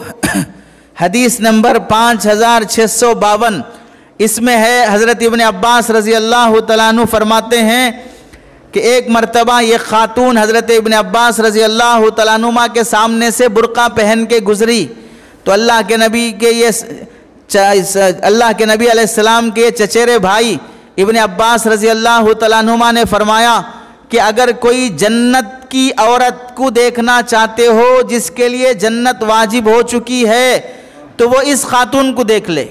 حدیث نمبر 5652 اس میں ہے۔ حضرت ابن عباس رضی اللہ تعالیٰ عنہ فرماتے ہیں کہ ایک مرتبہ یہ خاتون حضرت ابن عباس رضی اللہ تعالیٰ عنہ کے سامنے سے برقع پہن کے گزری، تو اللہ کے نبی علیہ السلام کے چچیرے بھائی ابن عباس رضی اللہ تعالیٰ عنہ نے فرمایا کہ اگر کوئی جنت جنت کی عورت کو دیکھنا چاہتے ہو جس کے لیے جنت واجب ہو چکی ہے تو وہ اس خاتون کو دیکھ لے،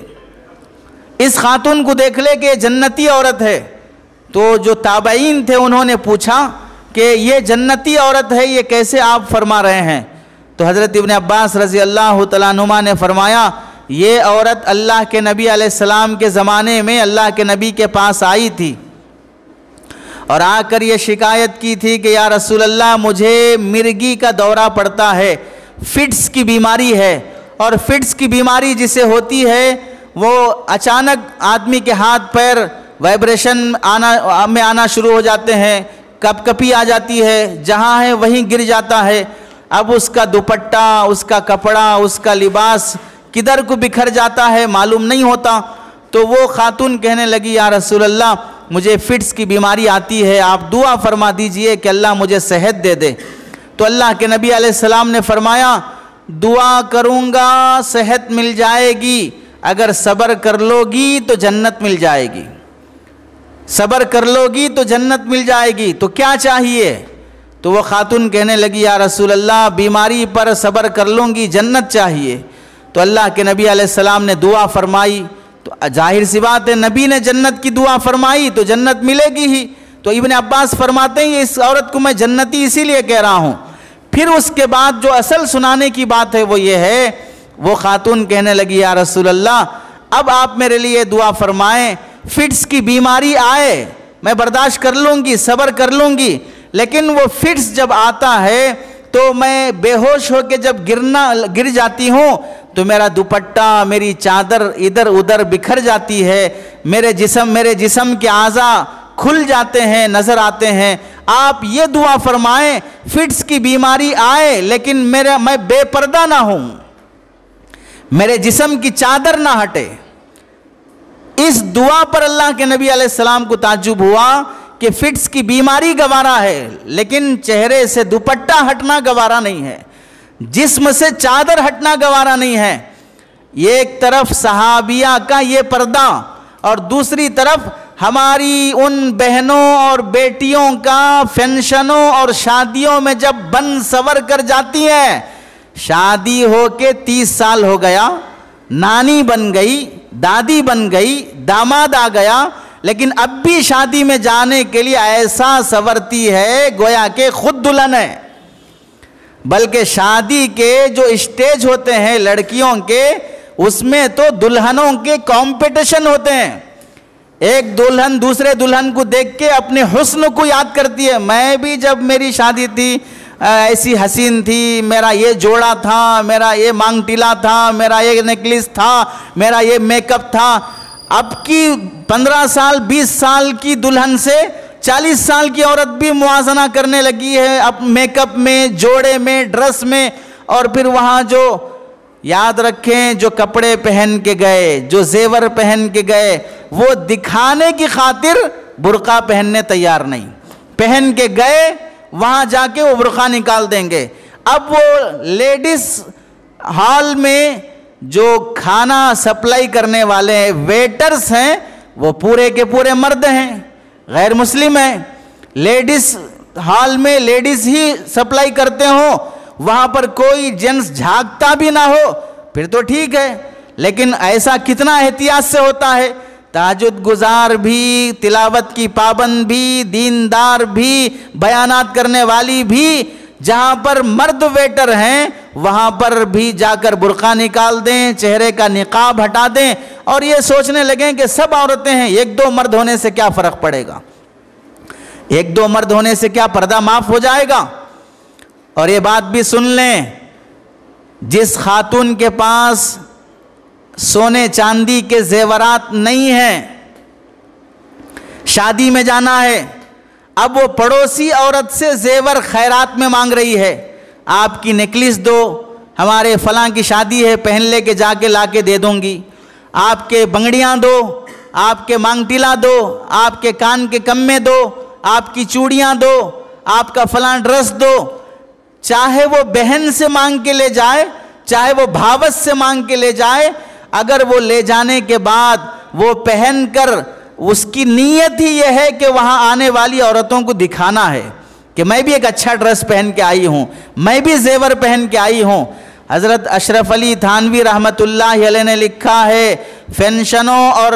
اس خاتون کو دیکھ لے کہ یہ جنتی عورت ہے۔ تو جو تابعین تھے انہوں نے پوچھا کہ یہ جنتی عورت ہے، یہ کیسے آپ فرما رہے ہیں؟ تو حضرت ابن عباس رضی اللہ تعالیٰ عنہما نے فرمایا یہ عورت اللہ کے نبی علیہ السلام کے زمانے میں اللہ کے نبی کے پاس آئی تھی اور آ کر یہ شکایت کی تھی کہ یا رسول اللہ مجھے مرگی کا دورہ پڑتا ہے، فٹس کی بیماری ہے، اور فٹس کی بیماری جسے ہوتی ہے وہ اچانک آدمی کے ہاتھ پیر وائبریشن آنا شروع ہو جاتے ہیں، کپ کپی آ جاتی ہے، جہاں ہے وہیں گر جاتا ہے۔ اب اس کا دوپٹہ، اس کا کپڑا، اس کا لباس کدھر کو بکھر جاتا ہے معلوم نہیں ہوتا۔ تو وہ خاتون کہنے لگی یا رسول اللہ مجھے فٹس کی بیماری آتی ہے، آپ دعا فرما دیجئے کہ اللہ مجھے صحت دے دے۔ تو اللہ کے نبی علیہ السلام نے فرمایا دعا کروں گا صحت مل جائے گی، اگر صبر کر لو گی تو جنت مل جائے گی، صبر کر لو گی تو جنت مل جائے گی۔ تو کیا چاہیے؟ تو وہ خاتون کہنے لگی یا رسول اللہ بیماری پر صبر کر لوں گی، جنت چاہیے۔ تو اللہ کے نبی علیہ السلام نے دعا فرمائی، تو ظاہر سی بات ہے نبی نے جنت کی دعا فرمائی تو جنت ملے گی ہی۔ تو ابن عباس فرماتے ہیں اس عورت کو میں جنتی اسی لیے کہہ رہا ہوں۔ پھر اس کے بعد جو اصل سنانے کی بات ہے وہ یہ ہے، وہ خاتون کہنے لگی یا رسول اللہ اب آپ میرے لیے دعا فرمائیں، فٹس کی بیماری آئے میں برداشت کر لوں گی، صبر کر لوں گی، لیکن وہ فٹس جب آتا ہے تو میں بے ہوش ہو کے جب گر جاتی ہوں تو میرا دوپٹہ، میری چادر ادھر ادھر بکھر جاتی ہے، میرے جسم کے اعضاء کھل جاتے ہیں، نظر آتے ہیں۔ آپ یہ دعا فرمائیں فٹس کی بیماری آئے لیکن میں بے پردہ نہ ہوں، میرے جسم کی چادر نہ ہٹے۔ اس دعا پر اللہ کے نبی علیہ السلام کو تعجب ہوا کہ فٹس کی بیماری گوارا ہے لیکن چہرے سے دوپٹہ ہٹنا گوارا نہیں ہے، جسم سے چادر ہٹنا گوارا نہیں ہے۔ یہ ایک طرف صحابیہ کا یہ پردہ اور دوسری طرف ہماری ان بہنوں اور بیٹیوں کا فنکشنوں اور شادیوں میں جب بن سور کر جاتی ہیں، شادی ہو کے 30 سال ہو گیا، نانی بن گئی، دادی بن گئی، داماد آ گیا، لیکن اب بھی شادی میں جانے کے لیے ایسا سورتی ہے گویا کہ خود دلہن ہے۔ بلکہ شادی کے جو اسٹیج ہوتے ہیں لڑکیوں کے، اس میں تو دلہنوں کے کمپٹیشن ہوتے ہیں۔ ایک دلہن دوسرے دلہن کو دیکھ کے اپنے حسن کو یاد کرتی ہے، میں بھی جب میری شادی تھی ایسی حسین تھی، میرا یہ جوڑا تھا، میرا یہ مانگ ٹیلا تھا، میرا یہ نیکلیس تھا، میرا یہ میک اپ تھا۔ اب کی 15 سال 20 سال کی دلہن سے 40 سال کی عورت بھی موازنہ کرنے لگی ہے اب میک اپ میں، جوڑے میں، ڈریس میں، اور پھر وہاں جو یاد رکھیں جو کپڑے پہن کے گئے، جو زیور پہن کے گئے، وہ دکھانے کی خاطر برقع پہننے تیار نہیں، پہن کے گئے وہاں جا کے وہ برقع نکال دیں گے۔ اب وہ لیڈیز ہال میں جو کھانا سپلائی کرنے والے ہیں، ویٹرز ہیں، وہ پورے کے پورے مرد ہیں، غیر مسلم ہیں۔ لیڈیز ہال میں لیڈیز ہی سپلائی کرتے ہوں، وہاں پر کوئی جنس جھاگتا بھی نہ ہو پھر تو ٹھیک ہے، لیکن ایسا کتنا احتیاط سے ہوتا ہے۔ تہجد گزار بھی، تلاوت کی پابند بھی، دیندار بھی، بیانات کرنے والی بھی، جہاں پر مرد ویٹر ہیں وہاں پر بھی جا کر برقع نکال دیں، چہرے کا نقاب ہٹا دیں اور یہ سوچنے لگیں کہ سب عورتیں ہیں، ایک دو مرد ہونے سے کیا فرق پڑے گا، ایک دو مرد ہونے سے کیا پردہ معاف ہو جائے گا۔ اور یہ بات بھی سن لیں، جس خاتون کے پاس سونے چاندی کے زیورات نہیں ہیں، شادی میں جانا ہے، اب وہ پڑوسی عورت سے زیور خیرات میں مانگ رہی ہے، آپ کی نیکلیس دو، ہمارے فلاں کی شادی ہے پہن لے کے جا کے لا کے دے دوں گی، آپ کے بنگڑیاں دو، آپ کے مانگ ٹیلا دو، آپ کے کان کے کمے دو، آپ کی چوڑیاں دو، آپ کا فلاں ڈریس دو۔ چاہے وہ بہن سے مانگ کے لے جائے، چاہے وہ بھاوت سے مانگ کے لے جائے، اگر وہ لے جانے کے بعد وہ پہن کر اس کی نیت ہی یہ ہے کہ وہاں آنے والی عورتوں کو دکھانا ہے، کہ میں بھی ایک اچھا ڈریس پہن کے آئی ہوں، میں بھی زیور پہن کے آئی ہوں۔ حضرت اشرف علی تھانوی رحمۃ اللہ علیہ نے لکھا ہے، فنکشنوں اور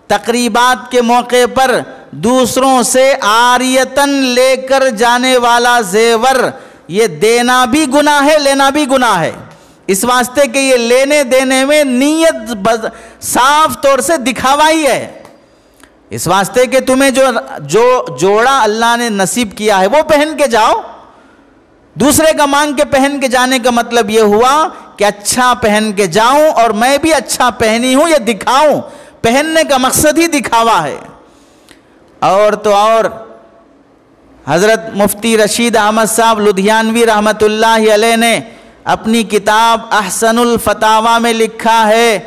تقریبات کے موقع پر دوسروں سے عاریتاً لے کر جانے والا زیور یہ دینا بھی گناہ ہے، لینا بھی گناہ ہے، اس واسطے کہ یہ لینے دینے میں نیت صاف طور سے دکھاوا ہی ہے، اس واسطے کہ تمہیں جو جوڑا اللہ نے نصیب کیا ہے وہ پہن کے جاؤ۔ دوسرے کا مانگ کے پہن کے جانے کا مطلب یہ ہوا کہ اچھا پہن کے جاؤں اور میں بھی اچھا پہنی ہوں، یہ دکھاؤں، پہننے کا مقصد ہی دکھاوا ہے۔ اور تو اور حضرت مفتی رشید احمد صاحب لدھیانوی رحمۃ اللہ علیہ نے اپنی کتاب احسن الفتاوی میں لکھا ہے،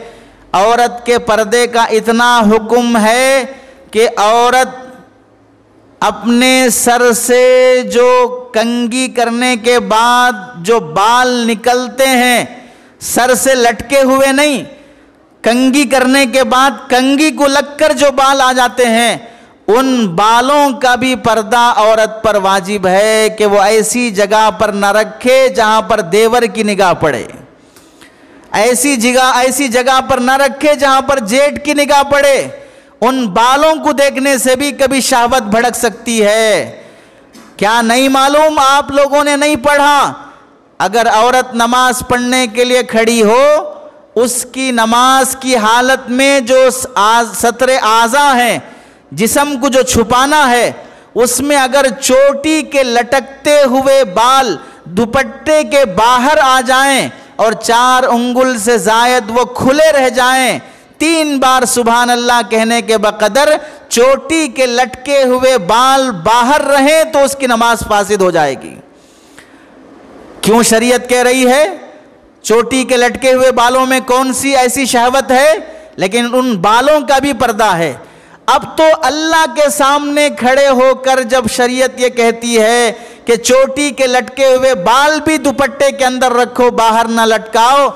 عورت کے پردے کا اتنا حکم ہے کہ عورت اپنے سر سے جو کنگھی کرنے کے بعد جو بال نکلتے ہیں، سر سے لٹکے ہوئے نہیں، کنگھی کرنے کے بعد کنگھی کو لگ کر جو بال آ جاتے ہیں، ان بالوں کا بھی پردہ عورت پر واجب ہے کہ وہ ایسی جگہ پر نہ رکھے جہاں پر دیور کی نگاہ پڑے، ایسی جگہ پر نہ رکھے جہاں پر جیٹ کی نگاہ پڑے۔ ان بالوں کو دیکھنے سے بھی کبھی شہوت بھڑک سکتی ہے۔ کیا نہیں معلوم آپ لوگوں نے نہیں پڑھا، اگر عورت نماز پڑھنے کے لیے کھڑی ہو، اس کی نماز کی حالت میں جو ستر اعضاء ہیں، جسم کو جو چھپانا ہے، اس میں اگر چوٹی کے لٹکتے ہوئے بال دوپٹے کے باہر آ جائیں اور 4 انگل سے زائد وہ کھلے رہ جائیں، 3 بار سبحان اللہ کہنے کے بقدر چوٹی کے لٹکے ہوئے بال باہر رہیں تو اس کی نماز فاسد ہو جائے گی۔ کیوں شریعت کہہ رہی ہے؟ چوٹی کے لٹکے ہوئے بالوں میں کون سی ایسی شہوت ہے؟ لیکن ان بالوں کا بھی پردہ ہے۔ اب تو اللہ کے سامنے کھڑے ہو کر جب شریعت یہ کہتی ہے کہ چوٹی کے لٹکے ہوئے بال بھی دوپٹے کے اندر رکھو، باہر نہ لٹکاؤ،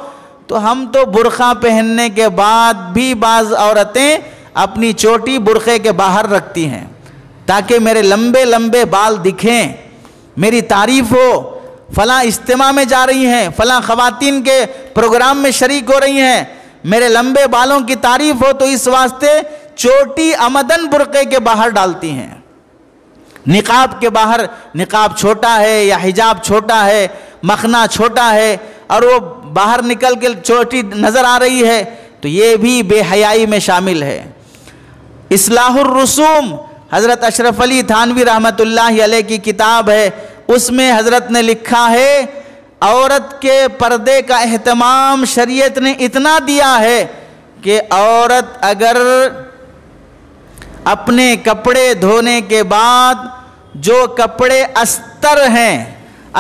تو ہم تو برقع پہننے کے بعد بھی بعض عورتیں اپنی چوٹی برقعے کے باہر رکھتی ہیں تاکہ میرے لمبے لمبے بال دکھیں، میری تعریف ہو، فلاں اجتماع میں جا رہی ہیں، فلاں خواتین کے پروگرام میں شریک ہو رہی ہیں، میرے لمبے بالوں کی تعریف ہو، تو اس واسطے چوٹی عمدن برقعے کے باہر ڈالتی ہیں۔ نقاب کے باہر، نقاب چھوٹا ہے یا حجاب چھوٹا ہے، مخنا چھوٹا ہے اور وہ باہر نکل کے چوٹی نظر آ رہی ہے، تو یہ بھی بے حیائی میں شامل ہے۔ اصلاح الرسوم حضرت اشرف علی تھانوی رحمۃ اللہ علیہ کی کتاب ہے، اس میں حضرت نے لکھا ہے عورت کے پردے کا اہتمام شریعت نے اتنا دیا ہے کہ عورت اگر اپنے کپڑے دھونے کے بعد جو کپڑے استر ہیں،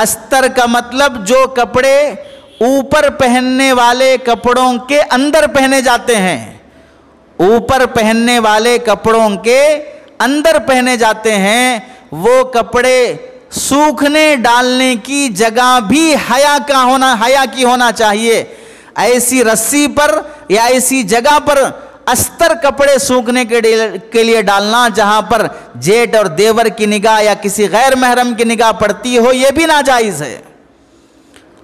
استر کا مطلب جو کپڑے اوپر پہننے والے کپڑوں کے اندر پہنے جاتے ہیں، اوپر پہننے والے کپڑوں کے اندر پہنے جاتے ہیں، وہ کپڑے سوکھنے ڈالنے کی جگہ بھی حیا کی ہونا چاہیے۔ ایسی رسی پر یا ایسی جگہ پر استر کپڑے سوکھنے کے لیے ڈالنا جہاں پر جیٹ اور دیور کی نگاہ یا کسی غیر محرم کی نگاہ پڑتی ہو، یہ بھی ناجائز ہے۔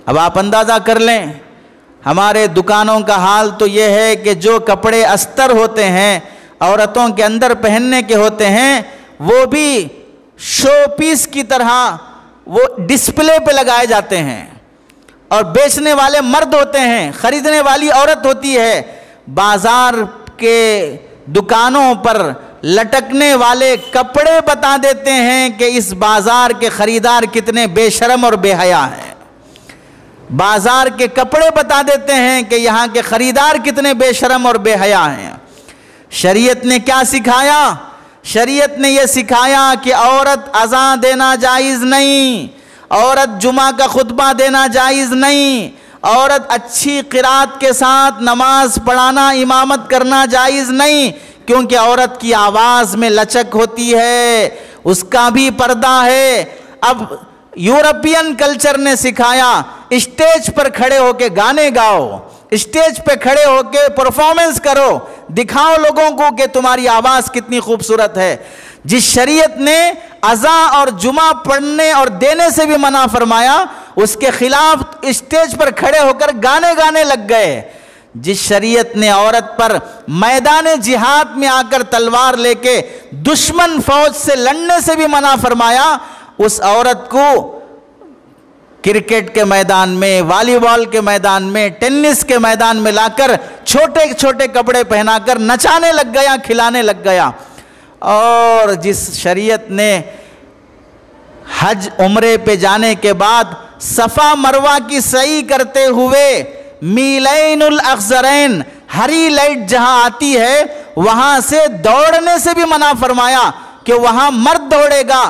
اب آپ اندازہ کر لیں، ہمارے دکانوں کا حال تو یہ ہے کہ جو کپڑے استر ہوتے ہیں، عورتوں کے اندر پہننے کے ہوتے ہیں، وہ بھی شو پیس کی طرح وہ ڈسپلے پہ لگائے جاتے ہیں، اور بیچنے والے مرد ہوتے ہیں، خریدنے والی عورت ہوتی ہے۔ بازار کے دکانوں پر لٹکنے والے کپڑے بتا دیتے ہیں کہ اس بازار کے خریدار کتنے بے شرم اور بے حیا ہیں، بازار کے کپڑے بتا دیتے ہیں کہ یہاں کے خریدار کتنے بے شرم اور بے حیا ہیں۔ شریعت نے کیا سکھایا؟ شریعت نے یہ سکھایا کہ عورت اذان دینا جائز نہیں، عورت جمعہ کا خطبہ دینا جائز نہیں، عورت اچھی قرات کے ساتھ نماز پڑھانا، امامت کرنا جائز نہیں، کیونکہ عورت کی آواز میں لچک ہوتی ہے، اس کا بھی پردہ ہے۔ اب یورپین کلچر نے سکھایا اسٹیج پر کھڑے ہو کے گانے گاؤ، اسٹیج پہ کھڑے ہو کے پرفارمنس کرو، دکھاؤ لوگوں کو کہ تمہاری آواز کتنی خوبصورت ہے۔ جس شریعت نے اذان اور جمعہ پڑھنے اور دینے سے بھی منع فرمایا، اس کے خلاف اسٹیج پر کھڑے ہو کر گانے لگ گئے۔ جس شریعت نے عورت پر میدان جہاد میں آ کر تلوار لے کے دشمن فوج سے لڑنے سے بھی منع فرمایا، اس عورت کو کرکٹ کے میدان میں، والی بال کے میدان میں، ٹینس کے میدان میں لا کر چھوٹے چھوٹے کپڑے پہنا کر نچانے لگ گیا، کھلانے لگ گیا۔ اور جس شریعت نے حج عمرے پہ جانے کے بعد صفا مروہ کی سعی کرتے ہوئے میلین الاخضرین، ہری لائٹ جہاں آتی ہے وہاں سے دوڑنے سے بھی منع فرمایا کہ وہاں مرد دوڑے گا،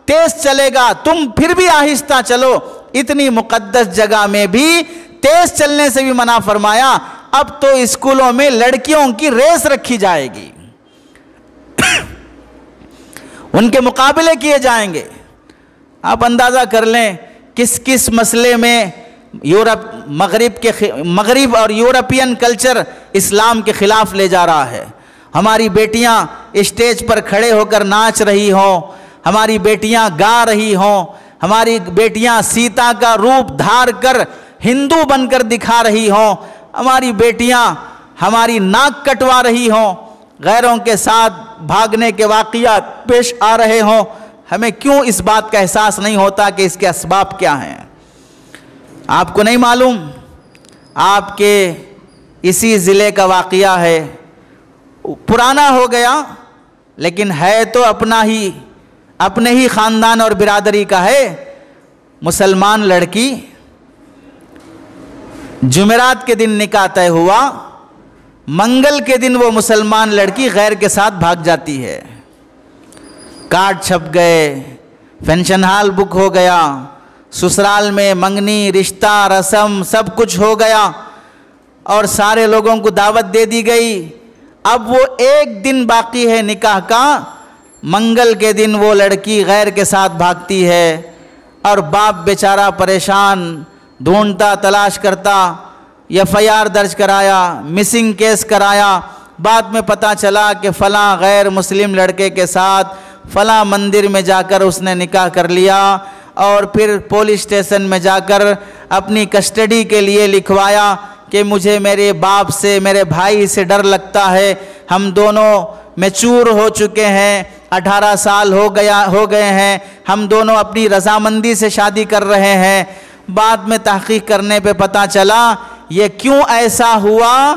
تیز چلے گا، تم پھر بھی آہستہ چلو۔ اتنی مقدس جگہ میں بھی تیز چلنے سے بھی منع فرمایا۔ اب تو اسکولوں میں لڑکیوں کی ریس رکھی جائے گی، ان کے مقابلے کیے جائیں گے۔ آپ اندازہ کر لیں کس کس مسئلے میں مغرب اور یورپین کلچر اسلام کے خلاف لے جا رہا ہے۔ ہماری بیٹیاں اسٹیج پر کھڑے ہو کر ناچ رہی ہوں، ہماری بیٹیاں گا رہی ہوں، ہماری بیٹیاں سیتا کا روپ دھار کر ہندو بن کر دکھا رہی ہوں، ہماری بیٹیاں ہماری ناک کٹوا رہی ہوں، غیروں کے ساتھ بھاگنے کے واقعات پیش آ رہے ہوں، ہمیں کیوں اس بات کا احساس نہیں ہوتا کہ اس کے اسباب کیا ہیں؟ آپ کو نہیں معلوم؟ آپ کے اسی ضلع کا واقعہ ہے، پرانا ہو گیا لیکن ہے تو اپنے ہی خاندان اور برادری کا ہے۔ مسلمان لڑکی، جمعرات کے دن نکاح طے ہوا، منگل کے دن وہ مسلمان لڑکی غیر کے ساتھ بھاگ جاتی ہے، کارڈ چھپ گئے، فنکشن ہال بک ہو گیا، سسرال میں منگنی، رشتہ، رسم سب کچھ ہو گیا اور سارے لوگوں کو دعوت دے دی گئی۔ اب وہ ایک دن باقی ہے نکاح کا، منگل کے دن وہ لڑکی غیر کے ساتھ بھاگتی ہے اور باپ بیچارہ پریشان، ڈھونڈتا تلاش کرتا، FIR درج کرایا، مسنگ کیس کرایا، بعد میں پتہ چلا کہ فلاں غیر مسلم لڑکے کے ساتھ فلاں مندر میں جا کر اس نے نکاح کر لیا، اور پھر پولیس اسٹیشن میں جا کر اپنی کسٹڈی کے لیے لکھوایا کہ مجھے میرے باپ سے، میرے بھائی سے ڈر لگتا ہے، ہم دونوں میچور ہو چکے ہیں، 18 سال ہو گئے ہیں، ہم دونوں اپنی رضامندی سے شادی کر رہے ہیں۔ بعد میں تحقیق کرنے پہ پتہ چلا یہ کیوں ایسا ہوا،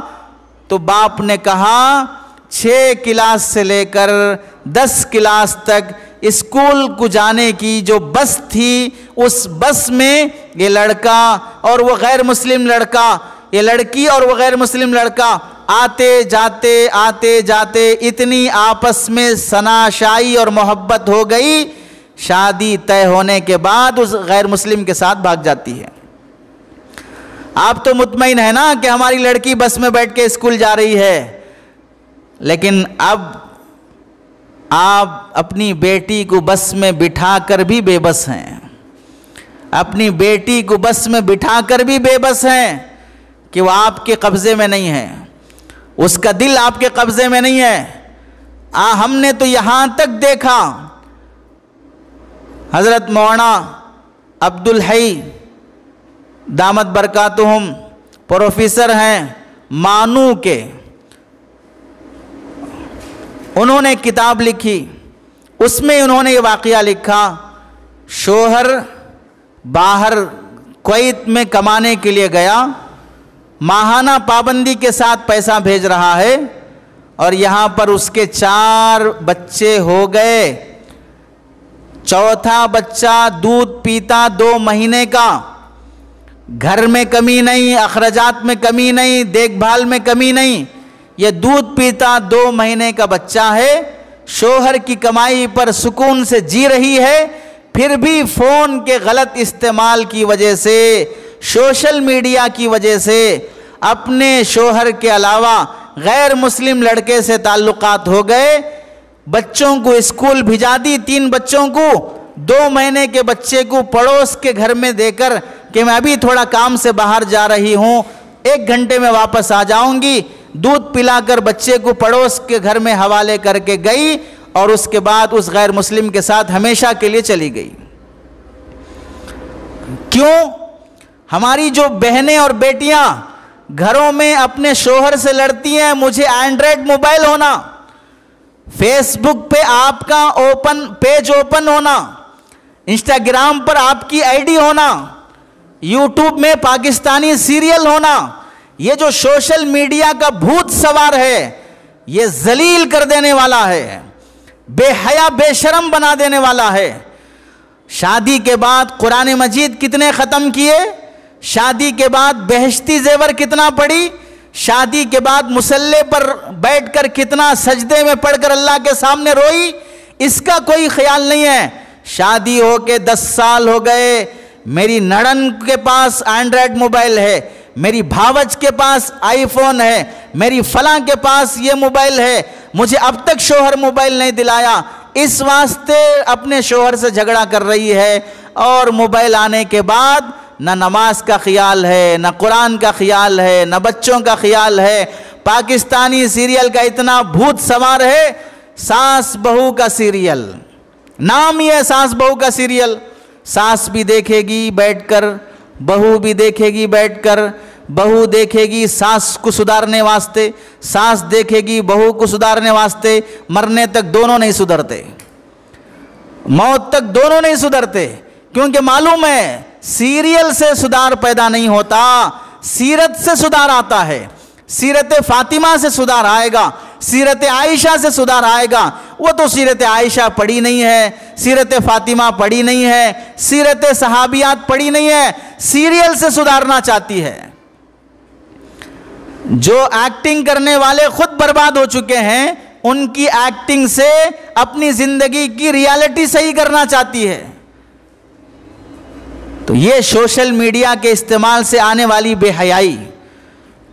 تو باپ نے کہا 6 کلاس سے لے کر 10 کلاس تک اسکول کو جانے کی جو بس تھی، اس بس میں یہ لڑکا اور وہ غیر مسلم لڑکا، یہ لڑکی اور وہ غیر مسلم لڑکا آتے جاتے اتنی آپس میں ثناشائی اور محبت ہو گئی، شادی طے ہونے کے بعد اس غیر مسلم کے ساتھ بھاگ جاتی ہے۔ آپ تو مطمئن ہے نا کہ ہماری لڑکی بس میں بیٹھ کے اسکول جا رہی ہے، لیکن اب آپ اپنی بیٹی کو بس میں بٹھا کر بھی بے بس ہیں، اپنی بیٹی کو بس میں بٹھا کر بھی بے بس ہیں کہ وہ آپ کے قبضے میں نہیں ہے، اس کا دل آپ کے قبضے میں نہیں ہے۔ ہم نے تو یہاں تک دیکھا، حضرت مولانا عبدالحی دامت برکاتہم پروفیسر ہیں مانو کے، انہوں نے کتاب لکھی، اس میں انہوں نے یہ واقعہ لکھا، شوہر باہر کویت میں کمانے کے لیے گیا، ماہانہ پابندی کے ساتھ پیسہ بھیج رہا ہے، اور یہاں پر اس کے 4 بچے ہو گئے، چوتھا بچہ دودھ پیتا 2 مہینے کا، گھر میں کمی نہیں، اخراجات میں کمی نہیں، دیکھ بھال میں کمی نہیں، یہ دودھ پیتا 2 مہینے کا بچہ ہے، شوہر کی کمائی پر سکون سے جی رہی ہے، پھر بھی فون کے غلط استعمال کی وجہ سے، سوشل میڈیا کی وجہ سے اپنے شوہر کے علاوہ غیر مسلم لڑکے سے تعلقات ہو گئے، بچوں کو اسکول بھیجا دی، 3 بچوں کو، 2 مہینے کے بچے کو پڑوس کے گھر میں دے کر کہ میں ابھی تھوڑا کام سے باہر جا رہی ہوں، 1 گھنٹے میں واپس آ جاؤں گی، دودھ پلا کر بچے کو پڑوس کے گھر میں حوالے کر کے گئی، اور اس کے بعد اس غیر مسلم کے ساتھ ہمیشہ کے لیے چلی گئی۔ کیوں؟ ہماری جو بہنیں اور بیٹیاں گھروں میں اپنے شوہر سے لڑتی ہیں، مجھے اینڈرائڈ موبائل ہونا، فیس بک پہ آپ کا پیج اوپن ہونا، انسٹاگرام پر آپ کی آئی ڈی ہونا، یوٹیوب میں پاکستانی سیریل ہونا، یہ جو سوشل میڈیا کا بھوت سوار ہے یہ ذلیل کر دینے والا ہے، بے حیا بے شرم بنا دینے والا ہے۔ شادی کے بعد قرآن مجید کتنے ختم کیے، شادی کے بعد بہشتی زیور کتنا پڑھی، شادی کے بعد مصلی پر بیٹھ کر کتنا سجدے میں پڑھ کر اللہ کے سامنے روئی، اس کا کوئی خیال نہیں ہے۔ شادی ہو کے 10 سال ہو گئے، میری نڑن کے پاس اینڈرائڈ موبائل ہے، میری بھاوج کے پاس آئی فون ہے، میری فلاں کے پاس یہ موبائل ہے، مجھے اب تک شوہر موبائل نہیں دلایا، اس واسطے اپنے شوہر سے جھگڑا کر رہی ہے۔ اور موبائل آنے کے بعد نہ نماز کا خیال ہے، نہ قرآن کا خیال ہے، نہ بچوں کا خیال ہے۔ پاکستانی سیریل کا اتنا بھوت سوار ہے، ساس بہو کا سیریل، نام ہی ہے ساس بہو کا سیریل۔ ساس بھی دیکھے گی بیٹھ کر، بہو بھی دیکھے گی بیٹھ کر، بہو دیکھے گی ساس کو سدھارنے واسطے، ساس دیکھے گی بہو کو سدھارنے واسطے، مرنے تک دونوں نہیں سدھرتے، موت تک دونوں نہیں سدھرتے، کیونکہ معلوم ہے سیریل سے سدھار پیدا نہیں ہوتا، سیرت سے سدھار آتا ہے۔ سیرت فاطمہ سے سدھار آئے گا، سیرت عائشہ سے سدھار آئے گا۔ وہ تو سیرت عائشہ پڑھی نہیں ہے، سیرت فاطمہ پڑھی نہیں ہے، سیرت صحابیات پڑھی نہیں ہے، سیریل سے سدھارنا چاہتی ہے۔ جو ایکٹنگ کرنے والے خود برباد ہو چکے ہیں، ان کی ایکٹنگ سے اپنی زندگی کی ریالٹی صحیح کرنا چاہتی ہے۔ تو یہ سوشل میڈیا کے استعمال سے آنے والی بے حیائی،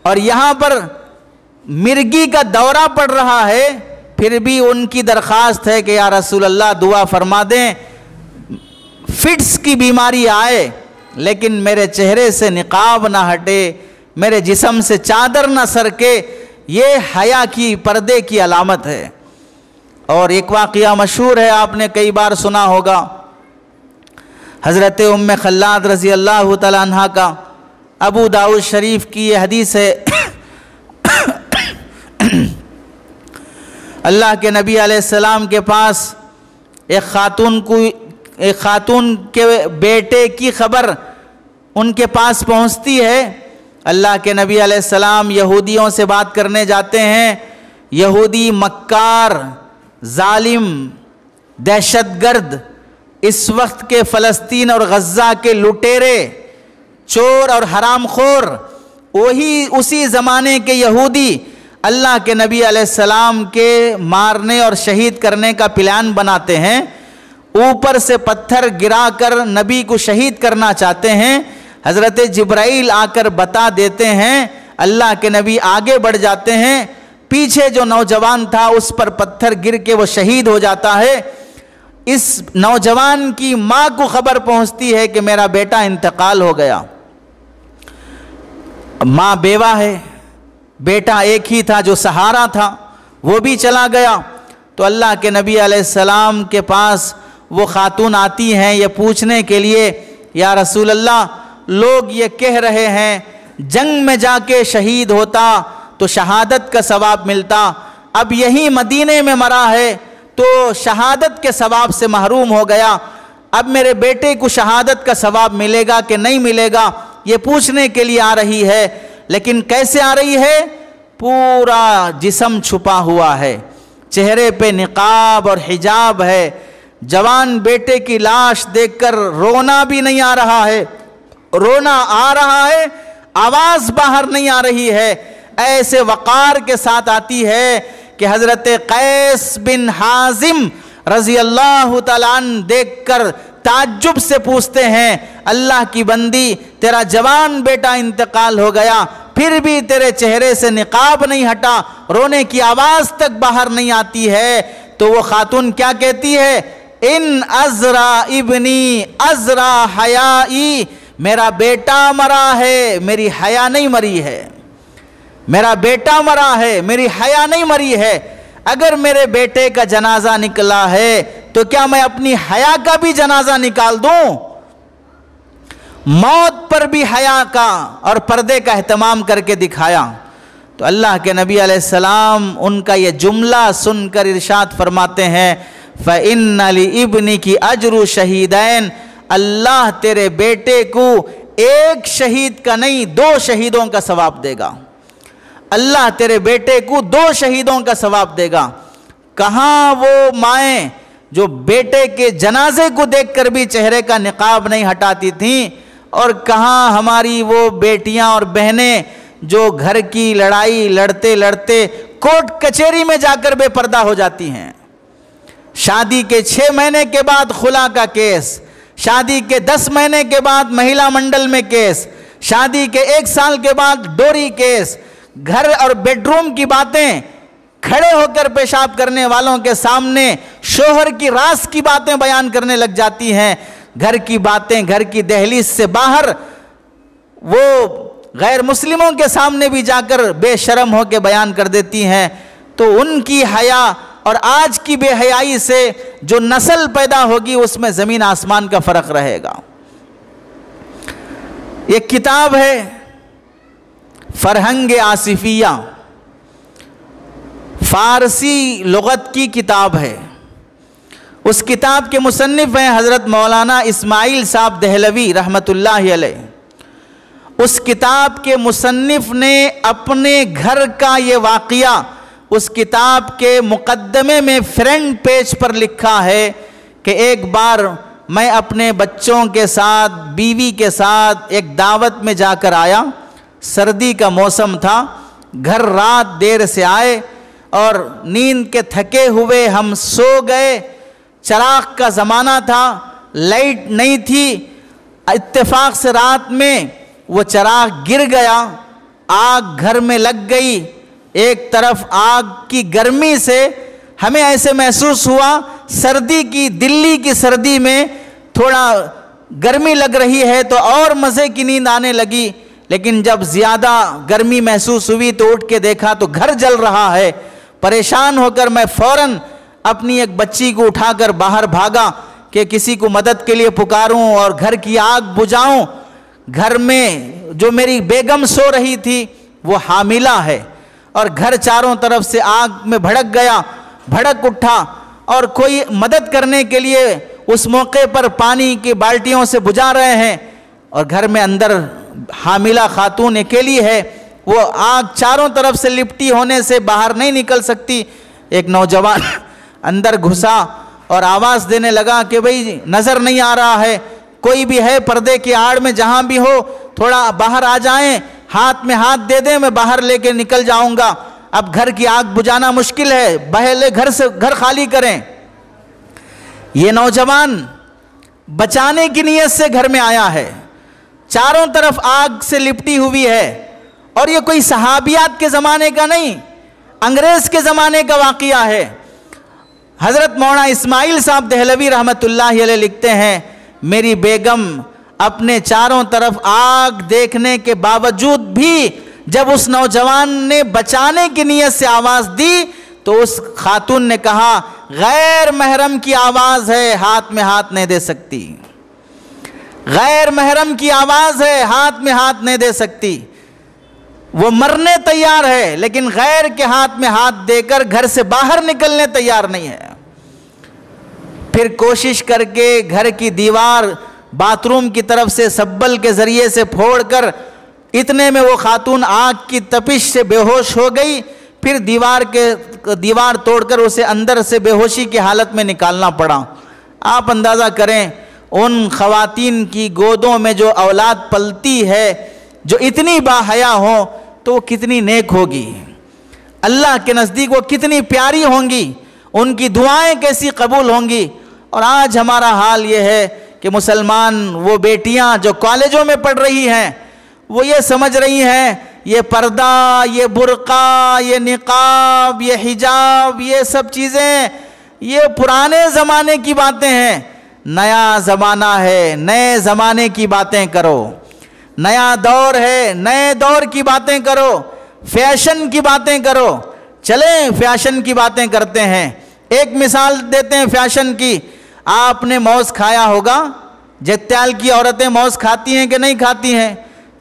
اور یہاں پر مرگی کا دورہ پڑ رہا ہے، پھر بھی ان کی درخواست ہے کہ یا رسول اللہ دعا فرما دیں، فٹس کی بیماری آئے لیکن میرے چہرے سے نقاب نہ ہٹے، میرے جسم سے چادر نہ سرکے، یہ حیا کی پردے کی علامت ہے۔ اور ایک واقعہ مشہور ہے، آپ نے کئی بار سنا ہوگا، حضرت ام خلاد رضی اللہ تعالیٰ عنہ کا، ابو داؤد شریف کی یہ حدیث ہے، اللہ کے نبی علیہ السلام کے پاس ایک خاتون کے بیٹے کی خبر ان کے پاس پہنچتی ہے۔ اللہ کے نبی علیہ السلام یہودیوں سے بات کرنے جاتے ہیں، یہودی مکار، ظالم، دہشت گرد، اس وقت کے فلسطین اور غزہ کے لٹیرے، چور اور حرام خور، وہی اسی زمانے کے یہودی اللہ کے نبی علیہ السلام کے مارنے اور شہید کرنے کا پلان بناتے ہیں، اوپر سے پتھر گرا کر نبی کو شہید کرنا چاہتے ہیں۔ حضرت جبرائیل آ کر بتا دیتے ہیں، اللہ کے نبی آگے بڑھ جاتے ہیں، پیچھے جو نوجوان تھا اس پر پتھر گر کے وہ شہید ہو جاتا ہے۔ اس نوجوان کی ماں کو خبر پہنچتی ہے کہ میرا بیٹا انتقال ہو گیا، ماں بیوہ ہے، بیٹا ایک ہی تھا جو سہارا تھا، وہ بھی چلا گیا۔ تو اللہ کے نبی علیہ السلام کے پاس وہ خاتون آتی ہیں یہ پوچھنے کے لیے، یا رسول اللہ لوگ یہ کہہ رہے ہیں جنگ میں جا کے شہید ہوتا تو شہادت کا ثواب ملتا، اب یہی مدینے میں مرا ہے تو شہادت کے ثواب سے محروم ہو گیا، اب میرے بیٹے کو شہادت کا ثواب ملے گا کہ نہیں ملے گا، یہ پوچھنے کے لیے آ رہی ہے۔ لیکن کیسے آ رہی ہے؟ پورا جسم چھپا ہوا ہے، چہرے پہ نقاب اور حجاب ہے، جوان بیٹے کی لاش دیکھ کر رونا بھی نہیں آ رہا ہے، رونا آ رہا ہے، آواز باہر نہیں آ رہی ہے، ایسے وقار کے ساتھ آتی ہے کہ حضرت قیس بن حازم رضی اللہ تعالیٰ عنہ دیکھ کر تعجب سے پوچھتے ہیں، اللہ کی بندی تیرا جوان بیٹا انتقال ہو گیا، پھر بھی تیرے چہرے سے نقاب نہیں ہٹا، رونے کی آواز تک باہر نہیں آتی ہے۔ تو وہ خاتون کیا کہتی ہے؟ ان ازرا ابنی ازرا حیائی، میرا بیٹا مرا ہے، میری حیا نہیں مری ہے، میرا بیٹا مرا ہے، میری حیا نہیں مری ہے۔ اگر میرے بیٹے کا جنازہ نکلا ہے تو کیا میں اپنی حیا کا بھی جنازہ نکال دوں؟ موت پر بھی حیا کا اور پردے کا اہتمام کر کے دکھایا۔ تو اللہ کے نبی علیہ السلام ان کا یہ جملہ سن کر ارشاد فرماتے ہیں فَإِنَّ لِإِبْنِكِ أَجْرُ شَهِيدَيْنِ، اللہ تیرے بیٹے کو ایک شہید کا نہیں 2 شہیدوں کا ثواب دے گا۔ اللہ تیرے بیٹے کو 2 شہیدوں کا ثواب دے گا۔ کہاں وہ مائیں جو بیٹے کے جنازے کو دیکھ کر بھی چہرے کا نقاب نہیں ہٹاتی تھیں، اور کہاں ہماری وہ بیٹیاں اور بہنیں جو گھر کی لڑائی لڑتے لڑتے کورٹ کچہری میں جا کر بے پردہ ہو جاتی ہیں۔ شادی کے 6 مہینے کے بعد خلا کا کیس، شادی کے 10 مہینے کے بعد مہیلا منڈل میں کیس، شادی کے 1 سال کے بعد ڈوری کیس، گھر اور بیڈ روم کی باتیں، کھڑے ہو کر پیشاب کرنے والوں کے سامنے شوہر کی راز کی باتیں بیان کرنے لگ جاتی ہیں، گھر کی باتیں گھر کی دہلیز سے باہر وہ غیر مسلموں کے سامنے بھی جا کر بے شرم ہو کے بیان کر دیتی ہیں۔ تو ان کی حیا اور آج کی بے حیائی سے جو نسل پیدا ہوگی اس میں زمین آسمان کا فرق رہے گا۔ ایک کتاب ہے فرہنگ آصفیہ، فارسی لغت کی کتاب ہے۔ اس کتاب کے مصنف ہیں حضرت مولانا اسماعیل صاحب دہلوی رحمۃ اللہ علیہ۔ اس کتاب کے مصنف نے اپنے گھر کا یہ واقعہ اس کتاب کے مقدمے میں فرنٹ پیج پر لکھا ہے کہ ایک بار میں اپنے بچوں کے ساتھ بیوی کے ساتھ ایک دعوت میں جا کر آیا، سردی کا موسم تھا، گھر رات دیر سے آئے اور نیند کے تھکے ہوئے ہم سو گئے، چراغ کا زمانہ تھا، لائٹ نہیں تھی، اتفاق سے رات میں وہ چراغ گر گیا، آگ گھر میں لگ گئی، ایک طرف آگ کی گرمی سے ہمیں ایسے محسوس ہوا سردی کی دلی کی سردی میں تھوڑا گرمی لگ رہی ہے تو اور مزے کی نیند آنے لگی، لیکن جب زیادہ گرمی محسوس ہوئی تو اٹھ کے دیکھا تو گھر جل رہا ہے۔ پریشان ہو کر میں فوراً اپنی ایک بچی کو اٹھا کر باہر بھاگا کہ کسی کو مدد کے لیے پکاروں اور گھر کی آگ بجھاؤں۔ گھر میں جو میری بیگم سو رہی تھی وہ حاملہ ہے اور گھر چاروں طرف سے آگ میں بھڑک گیا، بھڑک اٹھا، اور کوئی مدد کرنے کے لیے اس موقع پر پانی کی بالٹیوں سے بجھا رہے ہیں، اور گھر میں اندر حاملہ خاتون اکیلی ہے، وہ آگ چاروں طرف سے لپٹی ہونے سے باہر نہیں نکل سکتی۔ ایک نوجوان اندر گھسا اور آواز دینے لگا کہ بھئی نظر نہیں آ رہا ہے، کوئی بھی ہے پردے کی آڑ میں جہاں بھی ہو تھوڑا باہر آ جائیں، ہاتھ میں ہاتھ دے دیں، میں باہر لے کے نکل جاؤں گا، اب گھر کی آگ بجھانا مشکل ہے، پہلے گھر خالی کریں۔ یہ نوجوان بچانے کی نیت سے گھر میں آیا ہے، چاروں طرف آگ سے لپٹی ہوئی ہے، اور یہ کوئی صحابیات کے زمانے کا نہیں، انگریز کے زمانے کا واقعہ ہے۔ حضرت مولانا اسماعیل صاحب دہلوی رحمۃ اللہ علیہ لکھتے ہیں میری بیگم اپنے چاروں طرف آگ دیکھنے کے باوجود بھی جب اس نوجوان نے بچانے کی نیت سے آواز دی تو اس خاتون نے کہا غیر محرم کی آواز ہے، ہاتھ میں ہاتھ نہیں دے سکتی، غیر محرم کی آواز ہے، ہاتھ میں ہاتھ نہیں دے سکتی۔ وہ مرنے تیار ہے لیکن غیر کے ہاتھ میں ہاتھ دے کر گھر سے باہر نکلنے تیار نہیں ہے۔ پھر کوشش کر کے گھر کی دیوار باتھ روم کی طرف سے سبل کے ذریعے سے پھوڑ کر اتنے میں وہ خاتون آگ کی تپش سے بے ہوش ہو گئی، پھر دیوار توڑ کر اسے اندر سے بے ہوشی کی حالت میں نکالنا پڑا۔ آپ اندازہ کریں ان خواتین کی گودوں میں جو اولاد پلتی ہے جو اتنی باحیا ہوں تو وہ کتنی نیک ہوگی، اللہ کے نزدیک وہ کتنی پیاری ہوں گی، ان کی دعائیں کیسی قبول ہوں گی۔ اور آج ہمارا حال یہ ہے کہ مسلمان وہ بیٹیاں جو کالجوں میں پڑھ رہی ہیں وہ یہ سمجھ رہی ہیں یہ پردہ، یہ برقع، یہ نقاب، یہ حجاب، یہ سب چیزیں یہ پرانے زمانے کی باتیں ہیں، نیا زمانہ ہے، نئے زمانے کی باتیں کرو، نیا دور ہے، نئے دور کی باتیں کرو، فیشن کی باتیں کرو۔ چلیں فیشن کی باتیں کرتے ہیں. ایک مثال دیتے ہیں فیشن کی. آپ نے موز کھایا ہوگا. جگتیال کی عورتیں موز کھاتی ہیں کہ نہیں کھاتی ہیں؟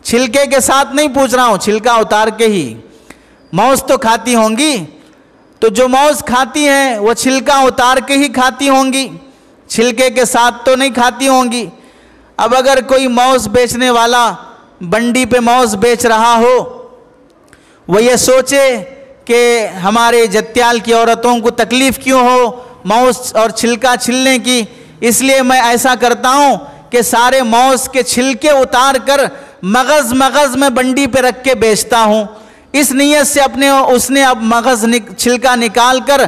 چھلکے کے ساتھ نہیں پوچھ رہا ہوں، چھلکا اتار کے ہی. موز تو کھاتی ہوں گی. تو جو موز کھاتی ہیں وہ چھلکا اتار کے ہی کھاتی ہوں گی، چھلکے کے ساتھ تو نہیں کھاتی ہوں گی. اب اگر کوئی موز بیچنے والا بنڈی پہ موز بیچ رہا ہو، وہ یہ سوچے کہ ہمارے جگتیال کی عورتوں کو تکلیف کیوں ہو موز اور چھلکا چھلنے کی، اس لیے میں ایسا کرتا ہوں کہ سارے موز کے چھلکے اتار کر مغز میں بنڈی پہ رکھ کے بیچتا ہوں. اس نیت سے اس نے اب چھلکا نکال کر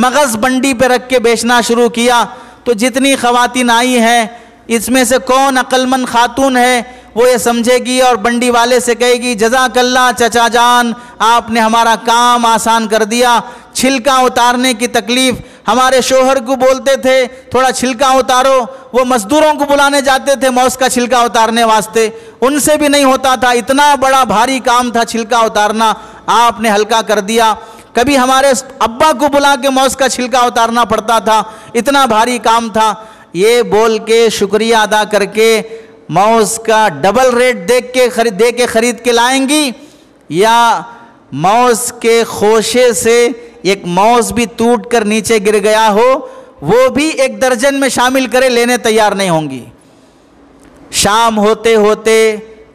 مغز بنڈی پہ رکھ کے بیچنا شروع کیا. تو جتنی خواتین آئی ہیں اس میں سے کون عقل مند خاتون ہے وہ یہ سمجھے گی اور بنڈی والے سے کہے گی جزاک اللہ چچا جان، آپ نے ہمارا کام آسان کر دیا. چھلکا اتارنے کی تکلیف ہمارے شوہر کو بولتے تھے تھوڑا چھلکا اتارو، وہ مزدوروں کو بلانے جاتے تھے موز کا چھلکا اتارنے واسطے، ان سے بھی نہیں ہوتا تھا. اتنا بڑا بھاری کام تھا چھلکا اتارنا، آپ نے ہلکا کر دیا. کبھی ہمارے ابا کو بلا کے موز کا چھلکا اتارنا پڑتا تھا، اتنا بھاری کام تھا. یہ بول کے شکریہ ادا کر کے موز کا ڈبل ریٹ دے کے خرید کے لائیں گی، یا موز کے خوشے سے ایک موز بھی ٹوٹ کر نیچے گر گیا ہو وہ بھی ایک درجن میں شامل کرے لینے تیار نہیں ہوں گی. شام ہوتے ہوتے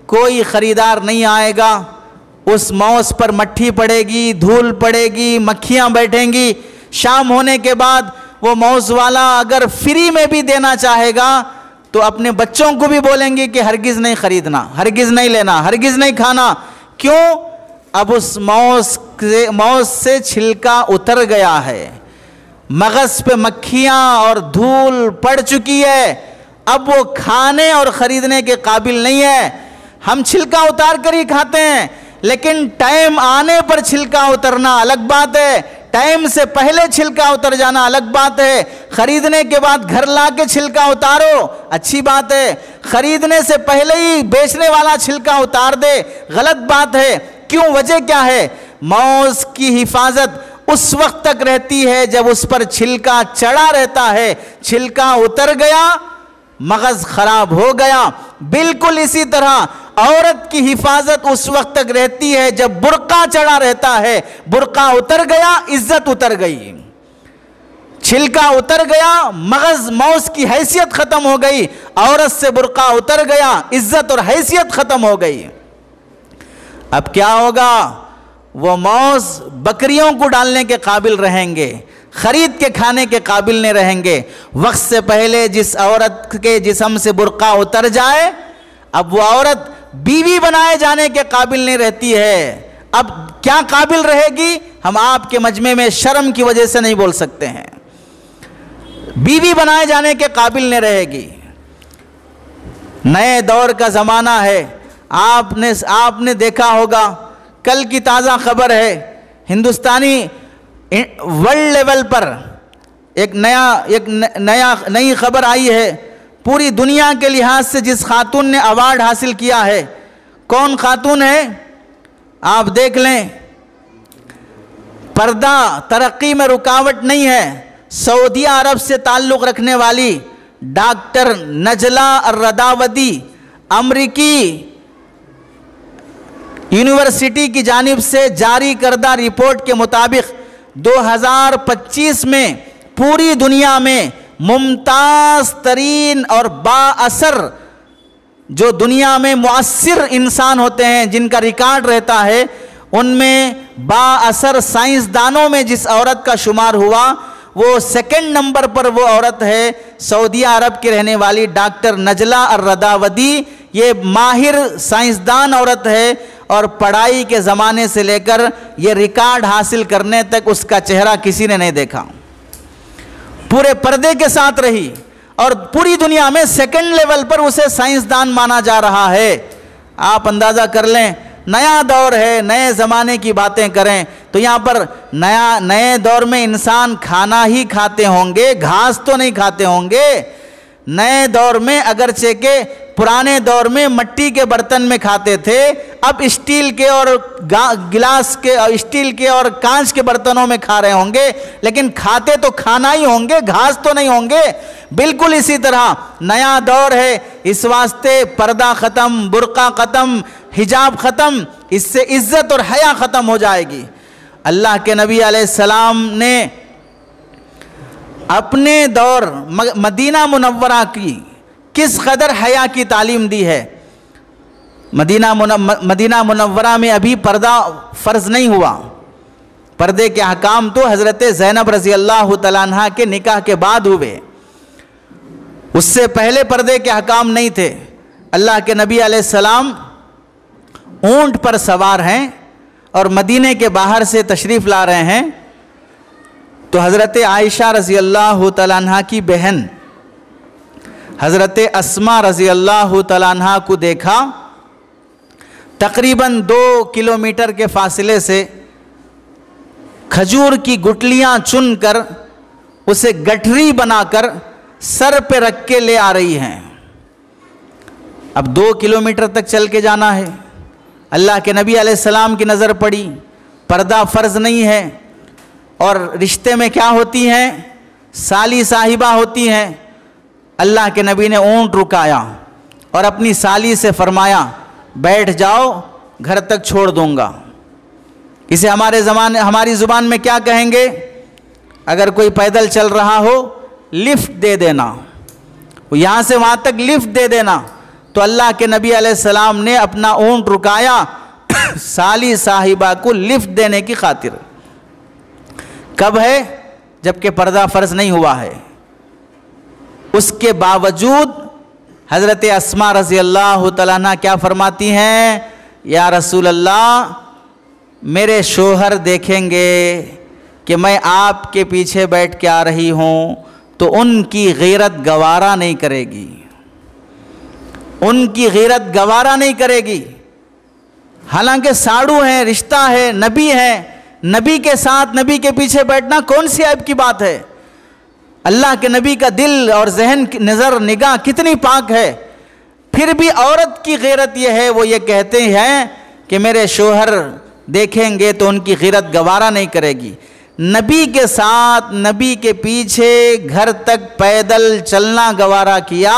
کوئی خریدار نہیں آئے گا، اس موز پر مٹھی پڑے گی، دھول پڑے گی، مکھیاں بیٹھیں گی. شام ہونے کے بعد وہ موز والا اگر فری میں بھی دینا چاہے گا تو اپنے بچوں کو بھی بولیں گے کہ ہرگز نہیں خریدنا، ہرگز نہیں لینا، ہرگز نہیں کھانا. کیوں؟ اب اس موز سے چھلکا اتر گیا ہے، مغز پہ مکھیاں اور دھول پڑ چکی ہے، اب وہ کھانے اور خریدنے کے قابل نہیں ہے. ہم چھلکا اتار کر ہی کھاتے ہیں، لیکن ٹائم آنے پر چھلکا اترنا الگ بات ہے، ٹائم سے پہلے چھلکا اتر جانا الگ بات ہے. خریدنے کے بعد گھر لا کے چھلکا اتارو اچھی بات ہے، خریدنے سے پہلے ہی بیچنے والا چھلکا اتار دے غلط بات ہے. کیوں؟ وجہ کیا ہے؟ موز کی حفاظت اس وقت تک رہتی ہے جب اس پر چھلکا چڑھا رہتا ہے. چھلکا اتر گیا، مغز خراب ہو گیا. بالکل اسی طرح عورت کی حفاظت اس وقت تک رہتی ہے جب برقع چڑھا رہتا ہے. برقع اتر گیا، عزت اتر گئی. چھلکا اتر گیا، موز کی حیثیت ختم ہو گئی. عورت سے برقع اتر گیا، عزت اور حیثیت ختم ہو گئی. اب کیا ہوگا؟ وہ موز بکریوں کو ڈالنے کے قابل رہیں گے، خرید کے کھانے کے قابل نہیں رہیں گے. وقت سے پہلے جس عورت کے جسم سے برقع اتر جائے اب وہ عورت بیوی بنائے جانے کے قابل نہیں رہتی ہے. اب کیا قابل رہے گی؟ ہم آپ کے مجمع میں شرم کی وجہ سے نہیں بول سکتے ہیں. بیوی بنائے جانے کے قابل نہیں رہے گی. نئے دور کا زمانہ ہے. آپ نے دیکھا ہوگا، کل کی تازہ خبر ہے، ہندوستانی ورلڈ لیول پر ایک نئی خبر آئی ہے. پوری دنیا کے لحاظ سے جس خاتون نے ایوارڈ حاصل کیا ہے، کون خاتون ہے؟ آپ دیکھ لیں. پردہ ترقی میں رکاوٹ نہیں ہے. سعودی عرب سے تعلق رکھنے والی ڈاکٹر نجلا الرداودی امریکی یونیورسٹی کی جانب سے جاری کردہ رپورٹ کے مطابق 2025 میں پوری دنیا میں ممتاز ترین اور با اثر جو دنیا میں مؤثر انسان ہوتے ہیں جن کا ریکارڈ رہتا ہے، ان میں با اثر سائنسدانوں میں جس عورت کا شمار ہوا وہ سیکنڈ نمبر پر وہ عورت ہے سعودی عرب کی رہنے والی ڈاکٹر نجلا الرداودی. یہ ماہر سائنسدان عورت ہے اور پڑھائی کے زمانے سے لے کر یہ ریکارڈ حاصل کرنے تک اس کا چہرہ کسی نے نہیں دیکھا. پورے پردے کے ساتھ رہی اور پوری دنیا میں سیکنڈ لیول پر اسے سائنسدان مانا جا رہا ہے. آپ اندازہ کر لیں، نیا دور ہے، نئے زمانے کی باتیں کریں تو یہاں پر نئے دور میں انسان کھانا ہی کھاتے ہوں گے، گھاس تو نہیں کھاتے ہوں گے. نئے دور میں اگرچہ کہ پرانے دور میں مٹی کے برتن میں کھاتے تھے، اب اسٹیل کے اور گلاس کے اور اسٹیل کے اور کانچ کے برتنوں میں کھا رہے ہوں گے، لیکن کھاتے تو کھانا ہی ہوں گے، گھاس تو نہیں ہوں گے۔ بالکل اسی طرح نیا دور ہے، اس واسطے پردہ ختم، برقع ختم، حجاب ختم، اس سے عزت اور حیا ختم ہو جائے گی۔ اللہ کے نبی علیہ السلام نے اپنے دور مدینہ منورہ کی کس قدر حیا کی تعلیم دی ہے۔ مدینہ منورہ میں ابھی پردہ فرض نہیں ہوا، پردے کے احکام تو حضرت زینب رضی اللہ تعالیٰ عنہ کے نکاح کے بعد ہوئے، اس سے پہلے پردے کے احکام نہیں تھے۔ اللہ کے نبی علیہ السلام اونٹ پر سوار ہیں اور مدینے کے باہر سے تشریف لا رہے ہیں، تو حضرت عائشہ رضی اللہ تعالیٰ عنہ کی بہن حضرت اسماء رضی اللہ تعالیٰ عنہ کو دیکھا، تقریباً 2 کلومیٹر کے فاصلے سے کھجور کی گٹلیاں چن کر اسے گٹھری بنا کر سر پہ رکھ کے لے آ رہی ہیں۔ اب 2 کلومیٹر تک چل کے جانا ہے۔ اللہ کے نبی علیہ السلام کی نظر پڑی، پردہ فرض نہیں ہے، اور رشتے میں کیا ہوتی ہیں؟ سالی صاحبہ ہوتی ہیں۔ اللہ کے نبی نے اونٹ رکایا اور اپنی سالی سے فرمایا بیٹھ جاؤ، گھر تک چھوڑ دوں گا۔ اسے ہماری زبان میں کیا کہیں گے؟ اگر کوئی پیدل چل رہا ہو لفٹ دے دینا، یہاں سے وہاں تک لفٹ دے دینا۔ تو اللہ کے نبی علیہ السلام نے اپنا اونٹ رکایا سالی صاحبہ کو لفٹ دینے کی خاطر۔ کب ہے؟ جبکہ پردہ فرض نہیں ہوا ہے۔ اس کے باوجود حضرت اسماء رضی اللہ تعالیٰ عنہ کیا فرماتی ہیں؟ یا رسول اللہ، میرے شوہر دیکھیں گے کہ میں آپ کے پیچھے بیٹھ کے آ رہی ہوں تو ان کی غیرت گوارا نہیں کرے گی، ان کی غیرت گوارا نہیں کرے گی۔ حالانکہ ساڑو ہیں، رشتہ ہے، نبی ہیں، نبی کے ساتھ نبی کے پیچھے بیٹھنا کون سی عیب کی بات ہے؟ اللہ کے نبی کا دل اور ذہن، نظر، نگاہ کتنی پاک ہے، پھر بھی عورت کی غیرت یہ ہے، وہ یہ کہتے ہیں کہ میرے شوہر دیکھیں گے تو ان کی غیرت گوارا نہیں کرے گی۔ نبی کے ساتھ نبی کے پیچھے گھر تک پیدل چلنا گوارا کیا،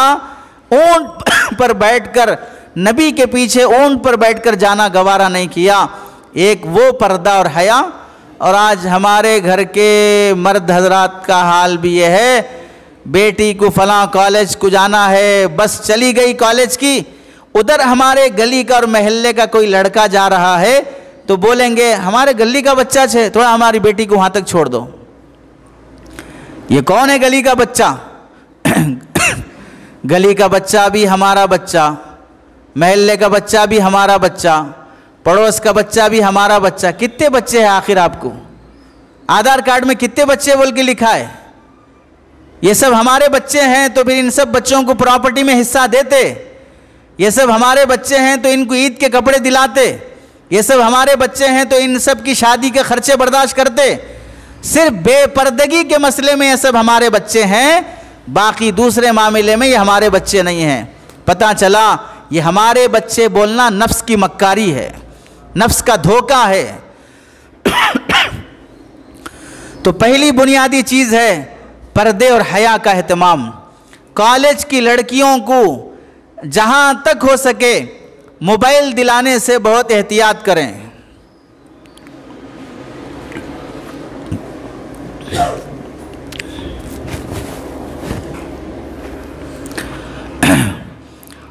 اونٹ پر بیٹھ کر نبی کے پیچھے اونٹ پر بیٹھ کر جانا گوارا نہیں کیا۔ ایک وہ پردہ اور حیا، اور آج ہمارے گھر کے مرد حضرات کا حال بھی یہ ہے، بیٹی کو فلاں کالج کو جانا ہے، بس چلی گئی کالج کی، ادھر ہمارے گلی کا اور محلے کا کوئی لڑکا جا رہا ہے تو بولیں گے ہمارے گلی کا بچہ ہے، تھوڑا ہماری بیٹی کو وہاں تک چھوڑ دو۔ یہ کون ہے گلی کا بچہ؟ گلی کا بچہ بھی ہمارا بچہ، محلے کا بچہ بھی ہمارا بچہ، پڑوس کا بچہ بھی ہمارا بچہ۔ کتنے بچے ہیں آخر آپ کو؟ آدھار کارڈ میں کتنے بچے بول کے لکھا ہے؟ یہ سب ہمارے بچے ہیں تو پھر ان سب بچوں کو پراپرٹی میں حصہ دیتے، یہ سب ہمارے بچے ہیں تو ان کو عید کے کپڑے دلاتے، یہ سب ہمارے بچے ہیں تو ان سب کی شادی کے خرچے برداشت کرتے۔ صرف بے پردگی کے مسئلے میں یہ سب ہمارے بچے ہیں، باقی دوسرے معاملے میں یہ ہمارے بچے نہیں ہیں۔ پتہ چلا یہ ہمارے بچے بولنا نفس کی مکاری ہے، نفس کا دھوکہ ہے۔ تو پہلی بنیادی چیز ہے پردے اور حیا کا اہتمام۔ کالج کی لڑکیوں کو جہاں تک ہو سکے موبائل دلانے سے بہت احتیاط کریں۔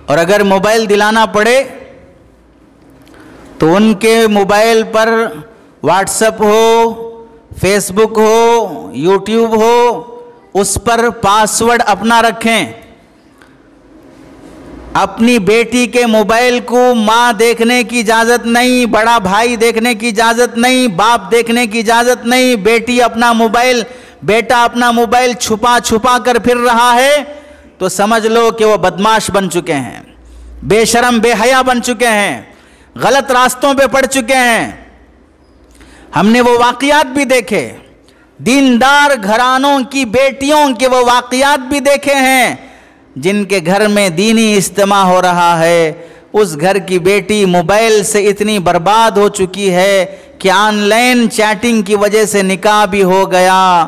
اور اگر موبائل دلانا پڑے تو ان کے موبائل پر واٹس ایپ ہو، فیس بک ہو، یوٹیوب ہو، اس پر پاس ورڈ اپنا رکھیں۔ اپنی بیٹی کے موبائل کو ماں دیکھنے کی اجازت نہیں، بڑا بھائی دیکھنے کی اجازت نہیں، باپ دیکھنے کی اجازت نہیں۔ بیٹی اپنا موبائل، بیٹا اپنا موبائل چھپا چھپا کر پھر رہا ہے تو سمجھ لو کہ وہ بدماش بن چکے ہیں، بے شرم بے حیا بن چکے ہیں، غلط راستوں پہ پڑ چکے ہیں۔ ہم نے وہ واقعات بھی دیکھے، دیندار گھرانوں کی بیٹیوں کے وہ واقعات بھی دیکھے ہیں جن کے گھر میں دینی اجتماع ہو رہا ہے، اس گھر کی بیٹی موبائل سے اتنی برباد ہو چکی ہے کہ آن لائن چیٹنگ کی وجہ سے نکاح بھی ہو گیا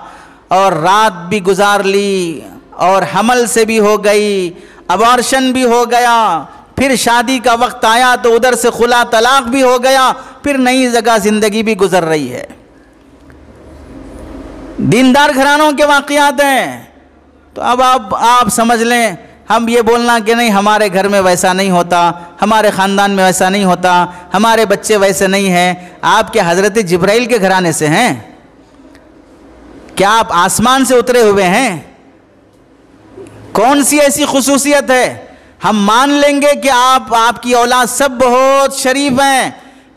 اور رات بھی گزار لی اور حمل سے بھی ہو گئی، ابارشن بھی ہو گیا، پھر شادی کا وقت آیا تو ادھر سے خلا طلاق بھی ہو گیا، پھر نئی جگہ زندگی بھی گزر رہی ہے۔ دیندار گھرانوں کے واقعات ہیں۔ تو اب آپ سمجھ لیں، ہم یہ بولنا کہ نہیں ہمارے گھر میں ویسا نہیں ہوتا، ہمارے خاندان میں ویسا نہیں ہوتا، ہمارے بچے ویسے نہیں ہیں، آپ کے حضرت جبرائیل کے گھرانے سے ہیں؟ کیا آپ آسمان سے اترے ہوئے ہیں؟ کون سی ایسی خصوصیت ہے؟ ہم مان لیں گے کہ آپ کی اولاد سب بہت شریف ہیں،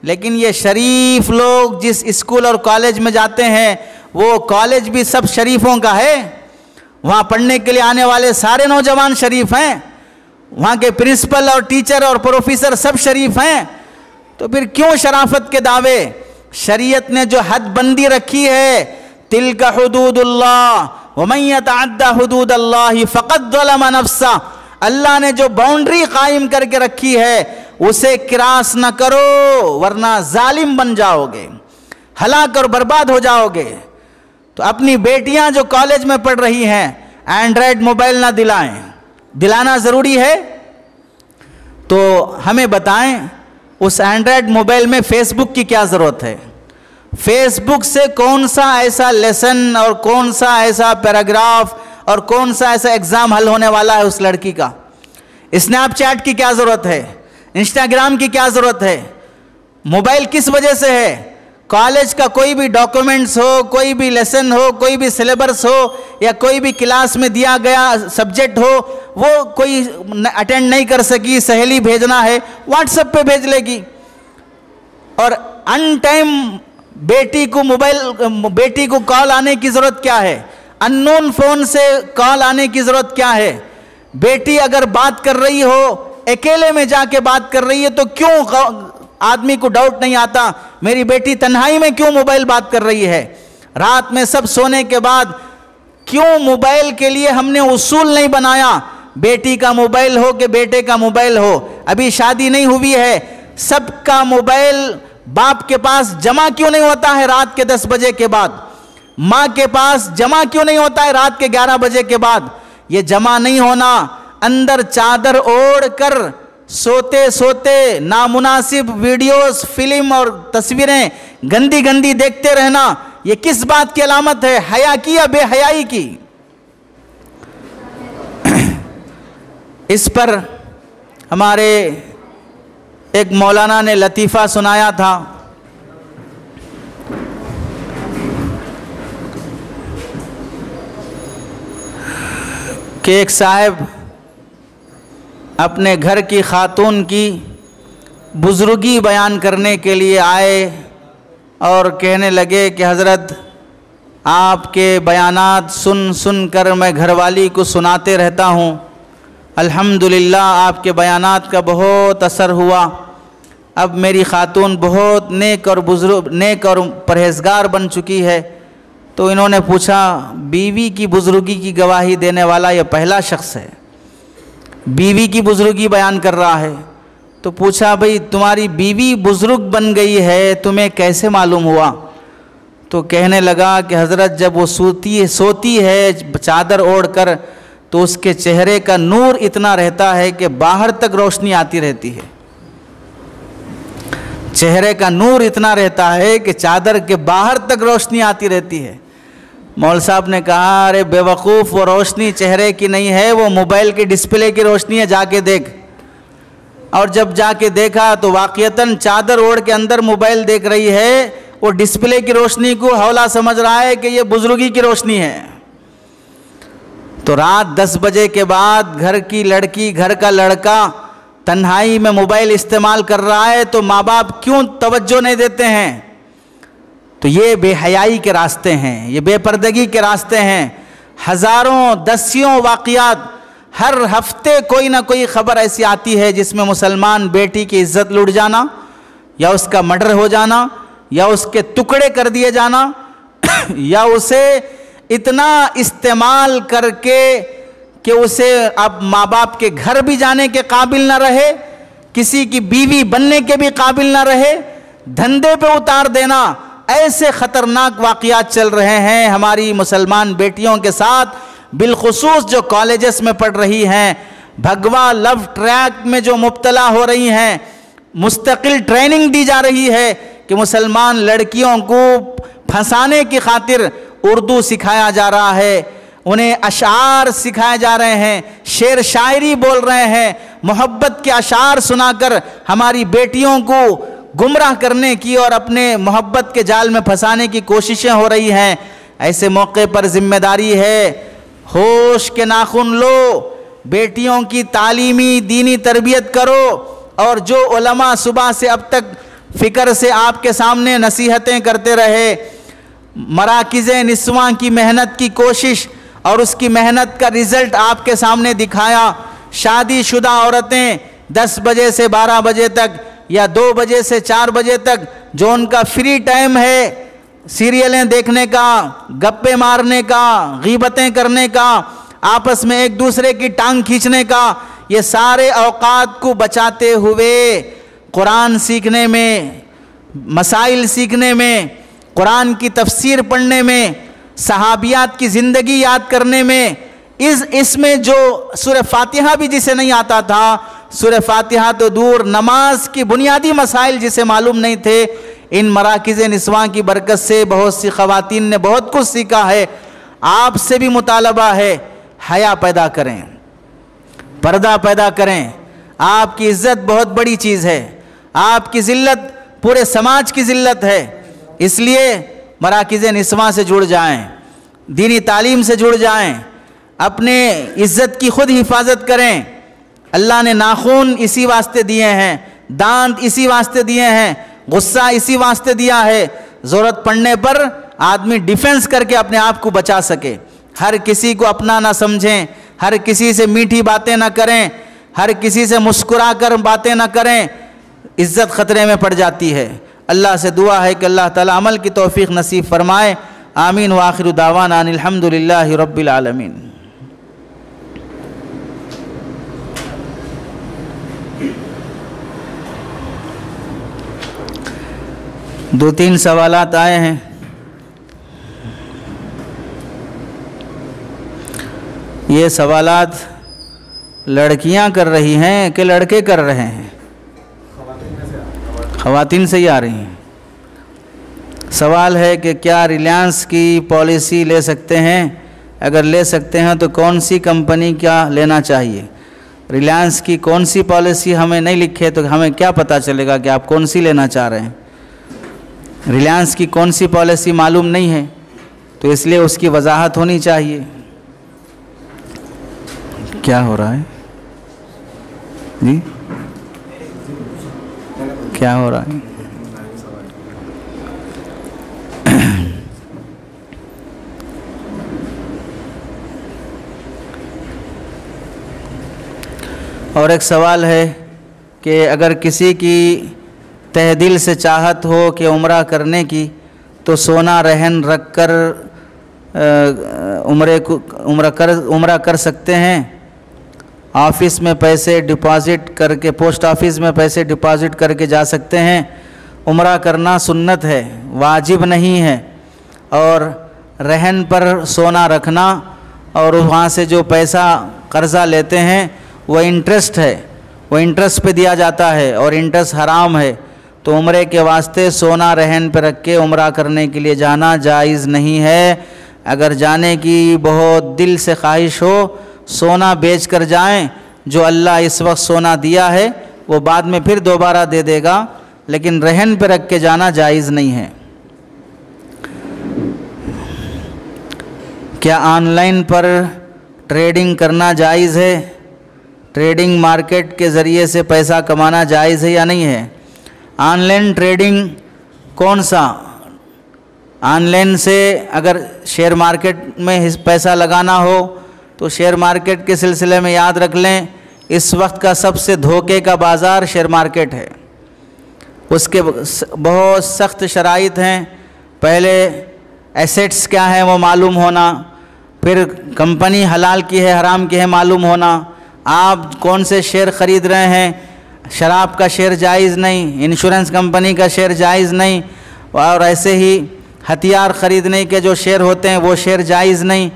لیکن یہ شریف لوگ جس اسکول اور کالج میں جاتے ہیں وہ کالج بھی سب شریفوں کا ہے، وہاں پڑھنے کے لیے آنے والے سارے نوجوان شریف ہیں، وہاں کے پرنسپل اور ٹیچر اور پروفیسر سب شریف ہیں، تو پھر کیوں شرافت کے دعوے؟ شریعت نے جو حد بندی رکھی ہے، تلک حدود اللہ ومن یتعد حدود اللہ فقد ظلم نفسہ، اللہ نے جو باؤنڈری قائم کر کے رکھی ہے اسے کراس نہ کرو ورنہ ظالم بن جاؤ گے، ہلاک اور برباد ہو جاؤ گے۔ تو اپنی بیٹیاں جو کالج میں پڑھ رہی ہیں اینڈرائڈ موبائل نہ دلائیں، دلانا ضروری ہے؟ تو ہمیں بتائیں اس اینڈرائڈ موبائل میں فیس بک کی کیا ضرورت ہے؟ فیس بک سے کون سا ایسا لیسن اور کون سا ایسا پیراگراف اور کون سا ایسا ایگزام حل ہونے والا ہے اس لڑکی کا؟ اسنیپ چیٹ کی کیا ضرورت ہے؟ انسٹاگرام کی کیا ضرورت ہے؟ موبائل کس وجہ سے ہے؟ کالج کا کوئی بھی ڈاکومنٹس ہو، کوئی بھی لیسن ہو، کوئی بھی سلیبس ہو یا کوئی بھی کلاس میں دیا گیا سبجیکٹ ہو، وہ کوئی اٹینڈ نہیں کر سکی، سہیلی بھیجنا ہے واٹس ایپ پہ بھیج لے گی، اور ان ٹائم بیٹی کو کال آنے کی ضرورت کیا ہے؟ ان نون فون سے کال آنے کی ضرورت کیا ہے؟ بیٹی اگر بات کر رہی ہو، اکیلے میں جا کے بات کر رہی ہے تو کیوں آدمی کو ڈاؤٹ نہیں آتا میری بیٹی تنہائی میں کیوں موبائل بات کر رہی ہے؟ رات میں سب سونے کے بعد کیوں موبائل کے لیے ہم نے اصول نہیں بنایا؟ بیٹی کا موبائل ہو کہ بیٹے کا موبائل ہو، ابھی شادی نہیں ہوئی ہے، سب کا موبائل باپ کے پاس جمع کیوں نہیں ہوتا ہے رات کے 10 بجے کے بعد؟ ماں کے پاس جمع کیوں نہیں ہوتا ہے رات کے 11 بجے کے بعد؟ یہ جمع نہیں ہونا، اندر چادر اوڑھ کر سوتے سوتے نامناسب ویڈیوز، فلم اور تصویریں گندی گندی دیکھتے رہنا، یہ کس بات کی علامت ہے؟ حیا کی یا بے حیائی کی؟ اس پر ہمارے ایک مولانا نے لطیفہ سنایا تھا کہ ایک صاحب اپنے گھر کی خاتون کی بزرگی بیان کرنے کے لیے آئے اور کہنے لگے کہ حضرت آپ کے بیانات سن سن کر میں گھر والی کو سناتے رہتا ہوں، الحمدللہ آپ کے بیانات کا بہت اثر ہوا، اب میری خاتون بہت نیک اور پرہیزگار بن چکی ہے۔ تو انہوں نے پوچھا بیوی کی بزرگی کی گواہی دینے والا یہ پہلا شخص ہے، بیوی کی بزرگی بیان کر رہا ہے۔ تو پوچھا بھئی تمہاری بیوی بزرگ بن گئی ہے تمہیں کیسے معلوم ہوا؟ تو کہنے لگا کہ حضرت جب وہ سوتی ہے چادر اوڑھ کر تو اس کے چہرے کا نور اتنا رہتا ہے کہ باہر تک روشنی آتی رہتی ہے، چہرے کا نور اتنا رہتا ہے کہ چادر کے باہر تک روشنی آتی رہتی ہے۔ مول صاحب نے کہا ارے بے وقوف، وہ روشنی چہرے کی نہیں ہے، وہ موبائل کے ڈسپلے کی روشنی ہے، جا کے دیکھ۔ اور جب جا کے دیکھا تو واقعتاً چادر اوڑھ کے اندر موبائل دیکھ رہی ہے، وہ ڈسپلے کی روشنی کو حوالہ سمجھ رہا ہے کہ یہ بزرگی کی روشنی ہے۔ تو رات 10 بجے کے بعد گھر کی لڑکی، گھر کا لڑکا تنہائی میں موبائل استعمال کر رہا ہے تو ماں باپ کیوں توجہ نہیں دیتے ہیں؟ تو یہ بے حیائی کے راستے ہیں، یہ بے پردگی کے راستے ہیں۔ ہزاروں دسیوں واقعات، ہر ہفتے کوئی نہ کوئی خبر ایسی آتی ہے جس میں مسلمان بیٹی کی عزت لوٹ جانا، یا اس کا مرڈر ہو جانا، یا اس کے ٹکڑے کر دیے جانا، یا اسے اتنا استعمال کر کے کہ اسے اب ماں باپ کے گھر بھی جانے کے قابل نہ رہے، کسی کی بیوی بننے کے بھی قابل نہ رہے، دھندے پہ اتار دینا، ایسے خطرناک واقعات چل رہے ہیں ہماری مسلمان بیٹیوں کے ساتھ، بالخصوص جو کالجز میں پڑھ رہی ہیں، بھگوا لو ٹریک میں جو مبتلا ہو رہی ہیں، مستقل ٹریننگ دی جا رہی ہے کہ مسلمان لڑکیوں کو پھنسانے کی خاطر اردو سکھایا جا رہا ہے، انہیں اشعار سکھائے جا رہے ہیں، شعر شاعری بول رہے ہیں، محبت کے اشعار سنا کر ہماری بیٹیوں کو گمراہ کرنے کی اور اپنے محبت کے جال میں پھنسانے کی کوششیں ہو رہی ہیں۔ ایسے موقع پر ذمہ داری ہے، ہوش کے ناخن لو، بیٹیوں کی تعلیمی دینی تربیت کرو، اور جو علماء صبح سے اب تک فکر سے آپ کے سامنے نصیحتیں کرتے رہے، مراکز نسواں کی محنت کی کوشش اور اس کی محنت کا رزلٹ آپ کے سامنے دکھایا، شادی شدہ عورتیں 10 بجے سے 12 بجے تک یا 2 بجے سے 4 بجے تک جو ان کا فری ٹائم ہے، سیریلیں دیکھنے کا، گپے مارنے کا، غیبتیں کرنے کا، آپس میں ایک دوسرے کی ٹانگ کھینچنے کا، یہ سارے اوقات کو بچاتے ہوئے قرآن سیکھنے میں، مسائل سیکھنے میں، قرآن کی تفسیر پڑھنے میں، صحابیات کی زندگی یاد کرنے میں، اس میں جو سورہ فاتحہ بھی جسے نہیں آتا تھا، سورہ فاتحہ تو دور، نماز کی بنیادی مسائل جسے معلوم نہیں تھے، ان مراکز نسواں کی برکت سے بہت سی خواتین نے بہت کچھ سیکھا ہے۔ آپ سے بھی مطالبہ ہے، حیا پیدا کریں، پردہ پیدا کریں، آپ کی عزت بہت بڑی چیز ہے، آپ کی ذلت پورے سماج کی ذلت ہے، اس لیے مراکز نسواں سے جڑ جائیں، دینی تعلیم سے جڑ جائیں، اپنے عزت کی خود حفاظت کریں۔ اللہ نے ناخن اسی واسطے دیے ہیں، دانت اسی واسطے دیے ہیں، غصہ اسی واسطے دیا ہے، ضرورت پڑنے پر آدمی ڈیفنس کر کے اپنے آپ کو بچا سکے۔ ہر کسی کو اپنا نہ سمجھیں، ہر کسی سے میٹھی باتیں نہ کریں، ہر کسی سے مسکرا کر باتیں نہ کریں، عزت خطرے میں پڑ جاتی ہے۔ اللہ سے دعا ہے کہ اللہ تعالی عمل کی توفیق نصیب فرمائے۔ آمین وآخر دعوانا ان الحمدللہ رب العالمین۔ دو تین سوالات آئے ہیں۔ یہ سوالات لڑکیاں کر رہی ہیں کہ لڑکے کر رہے ہیں؟ خواتین سے ہی آ رہی ہیں۔ سوال ہے کہ کیا ریلائنس کی پالیسی لے سکتے ہیں؟ اگر لے سکتے ہیں تو کون سی کمپنی کا لینا چاہیے؟ ریلائنس کی کون سی پالیسی ہمیں نہیں لکھے تو ہمیں کیا پتہ چلے گا کہ آپ کون سی لینا چاہ رہے ہیں؟ ریلائنس کی کون سی پالیسی معلوم نہیں ہے، تو اس لیے اس کی وضاحت ہونی چاہیے۔ کیا ہو رہا ہے جی؟ کیا ہو رہا ہے؟ اور ایک سوال ہے کہ اگر کسی کی تہ دل سے چاہت ہو کہ عمرہ کرنے کی تو سونا رہن رکھ کر عمرہ کر سکتے ہیں؟ آفس میں پیسے ڈپازٹ کر کے، پوسٹ آفس میں پیسے ڈپازٹ کر کے جا سکتے ہیں۔ عمرہ کرنا سنت ہے، واجب نہیں ہے، اور رہن پر سونا رکھنا اور وہاں سے جو پیسہ قرضہ لیتے ہیں وہ انٹرسٹ ہے، وہ انٹرسٹ پہ دیا جاتا ہے اور انٹرسٹ حرام ہے، تو عمرے کے واسطے سونا رہن پہ رکھ کے عمرہ کرنے کے لیے جانا جائز نہیں ہے۔ اگر جانے کی بہت دل سے خواہش ہو، سونا بیچ کر جائیں، جو اللہ اس وقت سونا دیا ہے وہ بعد میں پھر دوبارہ دے دے گا، لیکن رہن پہ رکھ کے جانا جائز نہیں ہے۔ کیا آن لائن پر ٹریڈنگ کرنا جائز ہے؟ ٹریڈنگ مارکیٹ کے ذریعے سے پیسہ کمانا جائز ہے یا نہیں ہے؟ آن لائن ٹریڈنگ کون سا؟ آن لائن سے اگر شیئر مارکیٹ میں پیسہ لگانا ہو تو شیئر مارکیٹ کے سلسلے میں یاد رکھ لیں، اس وقت کا سب سے دھوکے کا بازار شیئر مارکیٹ ہے۔ اس کے بہت سخت شرائط ہیں، پہلے ایسیٹس کیا ہیں وہ معلوم ہونا، پھر کمپنی حلال کی ہے حرام کی ہے معلوم ہونا، آپ کون سے شیئر خرید رہے ہیں، شراب کا شیئر جائز نہیں، انشورنس کمپنی کا شیئر جائز نہیں، اور ایسے ہی ہتھیار خریدنے کے جو شیئر ہوتے ہیں وہ شیئر جائز نہیں،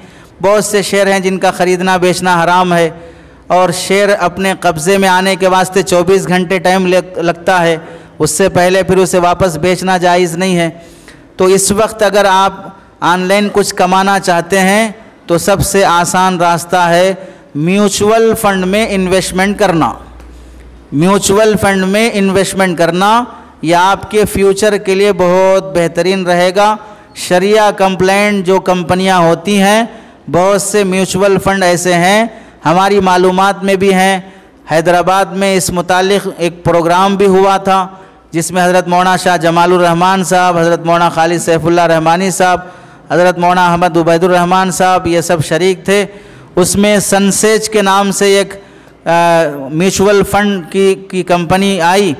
بہت سے شیئر ہیں جن کا خریدنا بیچنا حرام ہے، اور شیئر اپنے قبضے میں آنے کے واسطے 24 گھنٹے ٹائم لگتا ہے، اس سے پہلے پھر اسے واپس بیچنا جائز نہیں ہے۔ تو اس وقت اگر آپ آن لائن کچھ کمانا چاہتے ہیں تو سب سے آسان راستہ ہے میوچول فنڈ میں انویسٹمنٹ کرنا۔ میوچول فنڈ میں انویسٹمنٹ کرنا یہ آپ کے فیوچر کے لیے بہت بہترین رہے گا۔ شریعہ کمپلائنٹ جو کمپنیاں ہوتی ہیں، بہت سے میوچول فنڈ ایسے ہیں، ہماری معلومات میں بھی ہیں۔ حیدرآباد میں اس متعلق ایک پروگرام بھی ہوا تھا جس میں حضرت مولانا شاہ جمال الرحمن صاحب، حضرت مولانا خالد سیف اللہ رحمانی صاحب، حضرت مولانا احمد عبید الرحمن صاحب یہ سب شریک تھے۔ اس میں سنسیج کے نام سے ایک میوچول فنڈ کی کمپنی آئی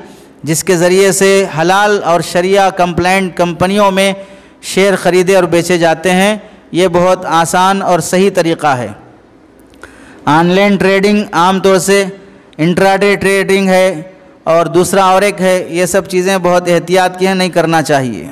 جس کے ذریعے سے حلال اور شریعہ کمپلائنٹ کمپنیوں میں شیئر خریدے اور بیچے جاتے ہیں۔ یہ بہت آسان اور صحیح طریقہ ہے۔ آن لائن ٹریڈنگ عام طور سے انٹراڈے ٹریڈنگ ہے، اور دوسرا اور ایک ہے، یہ سب چیزیں بہت احتیاط کی ہیں، نہیں کرنا چاہیے۔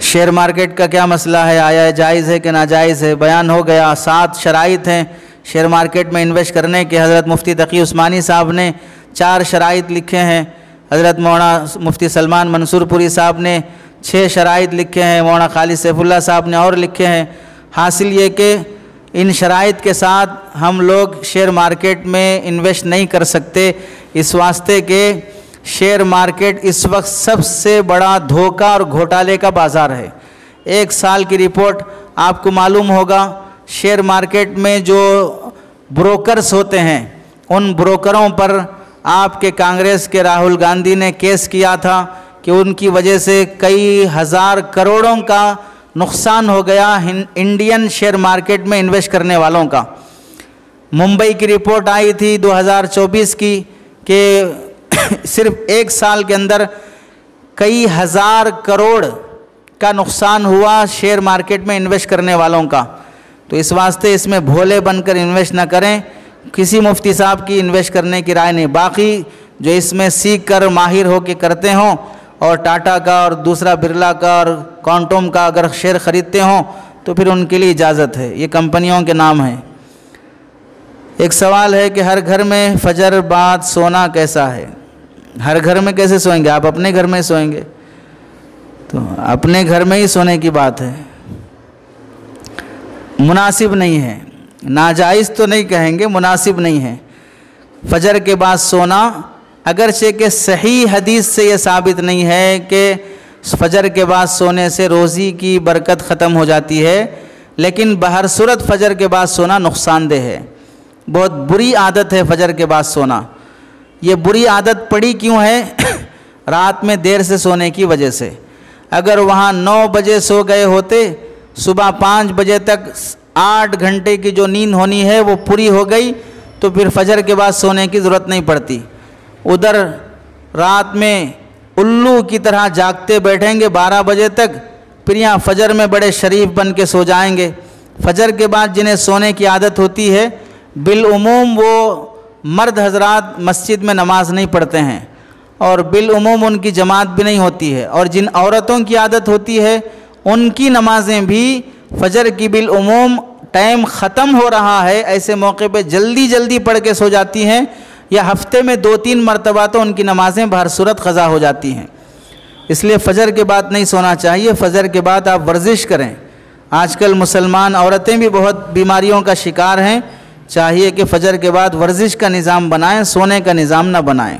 شیئر مارکیٹ کا کیا مسئلہ ہے، آیا جائز ہے کہ ناجائز ہے، بیان ہو گیا۔ 7 شرائط ہیں شیئر مارکیٹ میں انویسٹ کرنے کے۔ حضرت مفتی تقی عثمانی صاحب نے 4 شرائط لکھے ہیں، حضرت مولانا مفتی سلمان منصور پوری صاحب نے 6 شرائط لکھے ہیں، مولانا خالد سیف اللہ صاحب نے اور لکھے ہیں۔ حاصل یہ کہ ان شرائط کے ساتھ ہم لوگ شیئر مارکیٹ میں انویسٹ نہیں کر سکتے، اس واسطے کہ شیئر مارکیٹ اس وقت سب سے بڑا دھوکہ اور گھوٹالے کا بازار ہے۔ 1 سال کی رپورٹ آپ کو معلوم ہوگا، شیئر مارکیٹ میں جو بروکرز ہوتے ہیں ان بروکروں پر آپ کے کانگریس کے راہل گاندھی نے کیس کیا تھا کہ ان کی وجہ سے کئی ہزار کروڑوں کا نقصان ہو گیا انڈین شیئر مارکیٹ میں انویسٹ کرنے والوں کا۔ ممبئی کی رپورٹ آئی تھی 2024 کی کہ صرف 1 سال کے اندر کئی ہزار کروڑ کا نقصان ہوا شیئر مارکیٹ میں انویسٹ کرنے والوں کا۔ تو اس واسطے اس میں بھولے بن کر انویسٹ نہ کریں، کسی مفتی صاحب کی انویسٹ کرنے کی رائے نہیں۔ باقی جو اس میں سیکھ کر ماہر ہو کے کرتے ہوں اور ٹاٹا کا اور دوسرا برلا کا اور کوانٹم کا اگر شیئر خریدتے ہوں تو پھر ان کے لیے اجازت ہے، یہ کمپنیوں کے نام ہیں۔ ایک سوال ہے کہ ہر گھر میں فجر بعد سونا کیسا ہے؟ ہر گھر میں کیسے سوئیں گے؟ آپ اپنے گھر میں سوئیں گے تو اپنے گھر میں ہی سونے کی بات ہے، مناسب نہیں ہے، ناجائز تو نہیں کہیں گے، مناسب نہیں ہے فجر کے بعد سونا، اگرچہ کہ صحیح حدیث سے یہ ثابت نہیں ہے کہ فجر کے بعد سونے سے روزی کی برکت ختم ہو جاتی ہے، لیکن بہر صورت فجر کے بعد سونا نقصان دہ ہے، بہت بری عادت ہے فجر کے بعد سونا۔ یہ بری عادت پڑی کیوں ہے؟ رات میں دیر سے سونے کی وجہ سے۔ اگر وہاں 9 بجے سو گئے ہوتے، صبح 5 بجے تک 8 گھنٹے کی جو نیند ہونی ہے وہ پوری ہو گئی تو پھر فجر کے بعد سونے کی ضرورت نہیں پڑتی۔ ادھر رات میں الو کی طرح جاگتے بیٹھیں گے 12 بجے تک، پھر یہاں فجر میں بڑے شریف بن کے سو جائیں گے۔ فجر کے بعد جنہیں سونے کی عادت ہوتی ہے بالعموم وہ مرد حضرات مسجد میں نماز نہیں پڑھتے ہیں اور بالعموم ان کی جماعت بھی نہیں ہوتی ہے، اور جن عورتوں کی عادت ہوتی ہے ان کی نمازیں بھی فجر کی بالعموم ٹائم ختم ہو رہا ہے ایسے موقع پہ جلدی پڑھ کے سو جاتی ہیں، یا ہفتے میں 2-3 مرتبہ تو ان کی نمازیں بہر صورت قضا ہو جاتی ہیں۔ اس لیے فجر کے بعد نہیں سونا چاہیے، فجر کے بعد آپ ورزش کریں۔ آج کل مسلمان عورتیں بھی بہت بیماریوں کا شکار ہیں، چاہیے کہ فجر کے بعد ورزش کا نظام بنائیں، سونے کا نظام نہ بنائیں۔